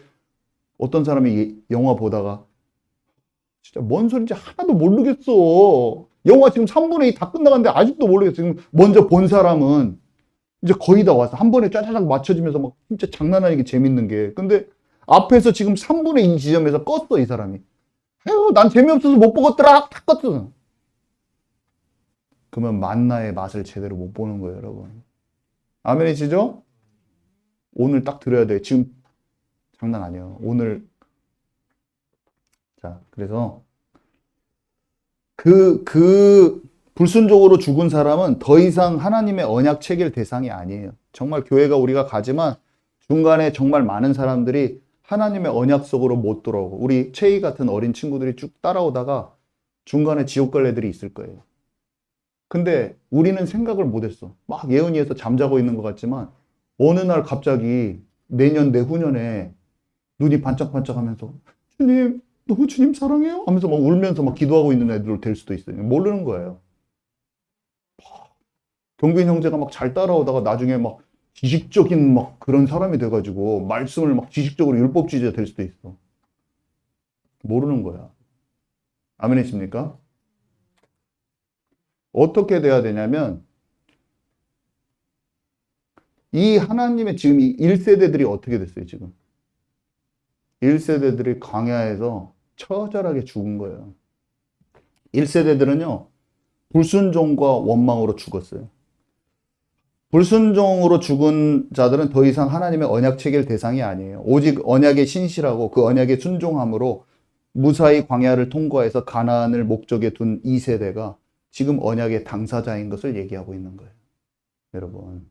어떤 사람이 이 영화 보다가 진짜 뭔 소리인지 하나도 모르겠어. 영화 지금 3분의 2 다 끝나갔는데 아직도 모르겠어. 지금 먼저 본 사람은 이제 거의 다 왔어. 한 번에 짜자작 맞춰지면서 막 진짜 장난 아니게 재밌는 게. 근데 앞에서 지금 3분의 2 지점에서 껐어, 이 사람이. 난 재미없어서 못 보겠더라. 탁 껐어. 그러면 만나의 맛을 제대로 못 보는 거예요, 여러분. 아멘이시죠? 오늘 딱 들어야 돼. 지금 장난 아니에요. 오늘. 자, 그래서 그 불순종으로 죽은 사람은 더 이상 하나님의 언약 체결 대상이 아니에요. 정말 교회가 우리가 가지만 중간에 정말 많은 사람들이 하나님의 언약 속으로 못 들어오고 우리 채희 같은 어린 친구들이 쭉 따라오다가 중간에 지옥 갈 애들이 있을 거예요. 근데 우리는 생각을 못했어. 막 예언이에서 잠자고 있는 것 같지만 어느 날 갑자기 내년 내후년에 눈이 반짝반짝 하면서 주님 너무 주님 사랑해요 하면서 막 울면서 막 기도하고 있는 애들 될 수도 있어요. 모르는 거예요. 경빈 형제가 막 잘 따라오다가 나중에 막 지식적인 막 그런 사람이 돼가지고 말씀을 막 지식적으로 율법주의자 될 수도 있어. 모르는 거야. 아멘이십니까? 어떻게 돼야 되냐면 이 하나님의 지금 이 1세대들이 어떻게 됐어요, 지금? 1세대들이 광야에서 처절하게 죽은 거예요. 1세대들은요, 불순종과 원망으로 죽었어요. 불순종으로 죽은 자들은 더 이상 하나님의 언약 체결 대상이 아니에요. 오직 언약에 신실하고 그 언약에 순종함으로 무사히 광야를 통과해서 가나안을 목적에 둔 2세대가 지금 언약의 당사자인 것을 얘기하고 있는 거예요. 여러분,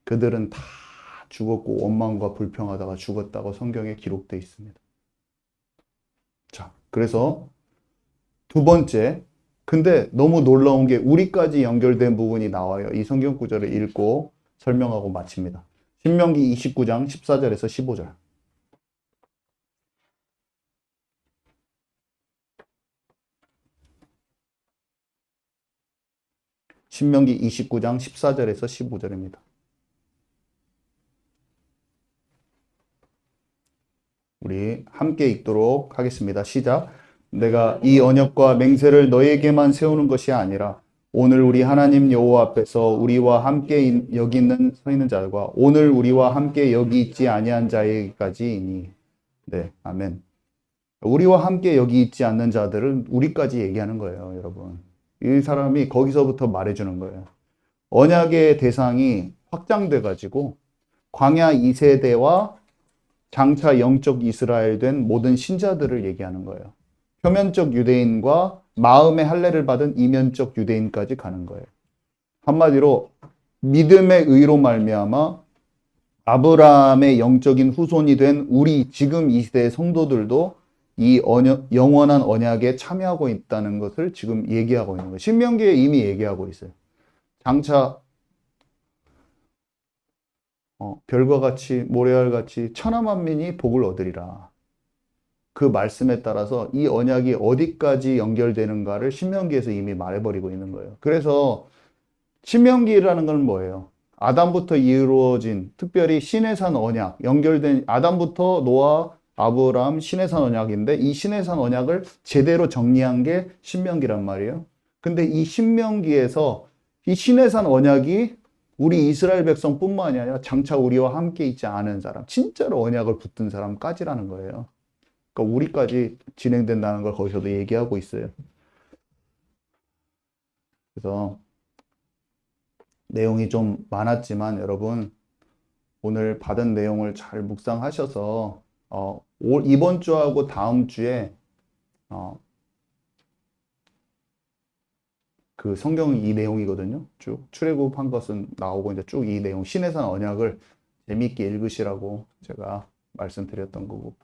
그들은 다 죽었고 원망과 불평하다가 죽었다고 성경에 기록되어 있습니다. 자, 그래서 두 번째, 근데 너무 놀라운 게 우리까지 연결된 부분이 나와요. 이 성경 구절을 읽고 설명하고 마칩니다. 신명기 29장 14절에서 15절. 신명기 29장 14절에서 15절입니다. 우리 함께 읽도록 하겠습니다. 시작. 내가 이 언약과 맹세를 너에게만 세우는 것이 아니라 오늘 우리 하나님 여호와 앞에서 우리와 함께 여기 서 있는 자들과 오늘 우리와 함께 여기 있지 아니한 자에게까지이니. 네, 아멘. 우리와 함께 여기 있지 않는 자들은 우리까지 얘기하는 거예요, 여러분. 이 사람이 거기서부터 말해주는 거예요. 언약의 대상이 확장돼 가지고 광야 2세대와 장차 영적 이스라엘 된 모든 신자들을 얘기하는 거예요. 표면적 유대인과 마음의 할례를 받은 이면적 유대인까지 가는 거예요. 한마디로 믿음의 의로 말미암아 아브라함의 영적인 후손이 된 우리 지금 이 시대의 성도들도 이 영원한 언약에 참여하고 있다는 것을 지금 얘기하고 있는 거예요. 신명기에 이미 얘기하고 있어요. 장차 별과 같이 모래알같이 천하만민이 복을 얻으리라. 그 말씀에 따라서 이 언약이 어디까지 연결되는가를 신명기에서 이미 말해버리고 있는 거예요. 그래서 신명기라는 건 뭐예요? 아담부터 이루어진 특별히 시내산 언약, 연결된 아담부터 노아, 아브라함, 시내산 언약인데 이 시내산 언약을 제대로 정리한 게 신명기란 말이에요. 근데 이 신명기에서 이 시내산 언약이 우리 이스라엘 백성뿐만이 아니라 장차 우리와 함께 있지 않은 사람, 진짜로 언약을 붙든 사람까지라는 거예요. 그러니까 우리까지 진행된다는 걸 거기서도 얘기하고 있어요. 그래서 내용이 좀 많았지만 여러분 오늘 받은 내용을 잘 묵상하셔서 이번 주하고 다음 주에 그 성경 이 내용이거든요. 쭉 출애굽한 것은 나오고 이제 쭉 이 내용 시내산 언약을 재미있게 읽으시라고 제가 말씀드렸던 거고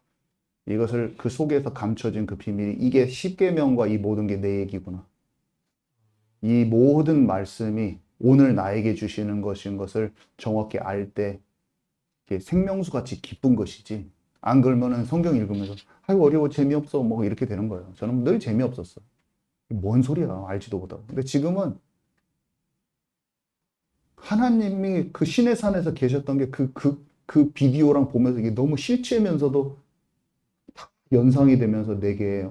이것을 그 속에서 감춰진 그 비밀이 이게 십계명과 이 모든 게 내 얘기구나. 이 모든 말씀이 오늘 나에게 주시는 것인 것을 정확히 알 때 생명수 같이 기쁜 것이지. 안 그러면은 성경 읽으면서 아이고 어려워 재미없어 뭐 이렇게 되는 거예요. 저는 늘 재미없었어. 뭔 소리야 알지도 못하고. 근데 지금은 하나님이 그 신의 산에서 계셨던 게 그 비디오랑 보면서 이게 너무 실체면서도 연상이 되면서 내게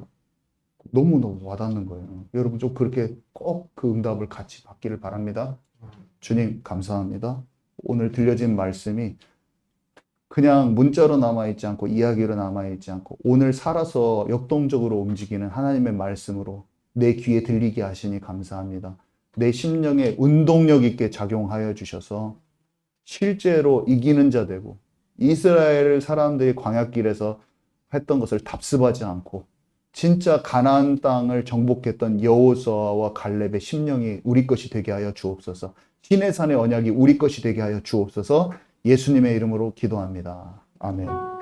너무너무 와닿는 거예요. 여러분 좀 그렇게 꼭 그 응답을 같이 받기를 바랍니다. 주님 감사합니다. 오늘 들려진 말씀이 그냥 문자로 남아있지 않고 이야기로 남아있지 않고 오늘 살아서 역동적으로 움직이는 하나님의 말씀으로 내 귀에 들리게 하시니 감사합니다. 내 심령에 운동력 있게 작용하여 주셔서 실제로 이기는 자 되고 이스라엘 사람들이 광야길에서 했던 것을 답습하지 않고 진짜 가나안 땅을 정복했던 여호수아와 갈렙의 심령이 우리 것이 되게 하여 주옵소서. 시내산의 언약이 우리 것이 되게 하여 주옵소서. 예수님의 이름으로 기도합니다. 아멘.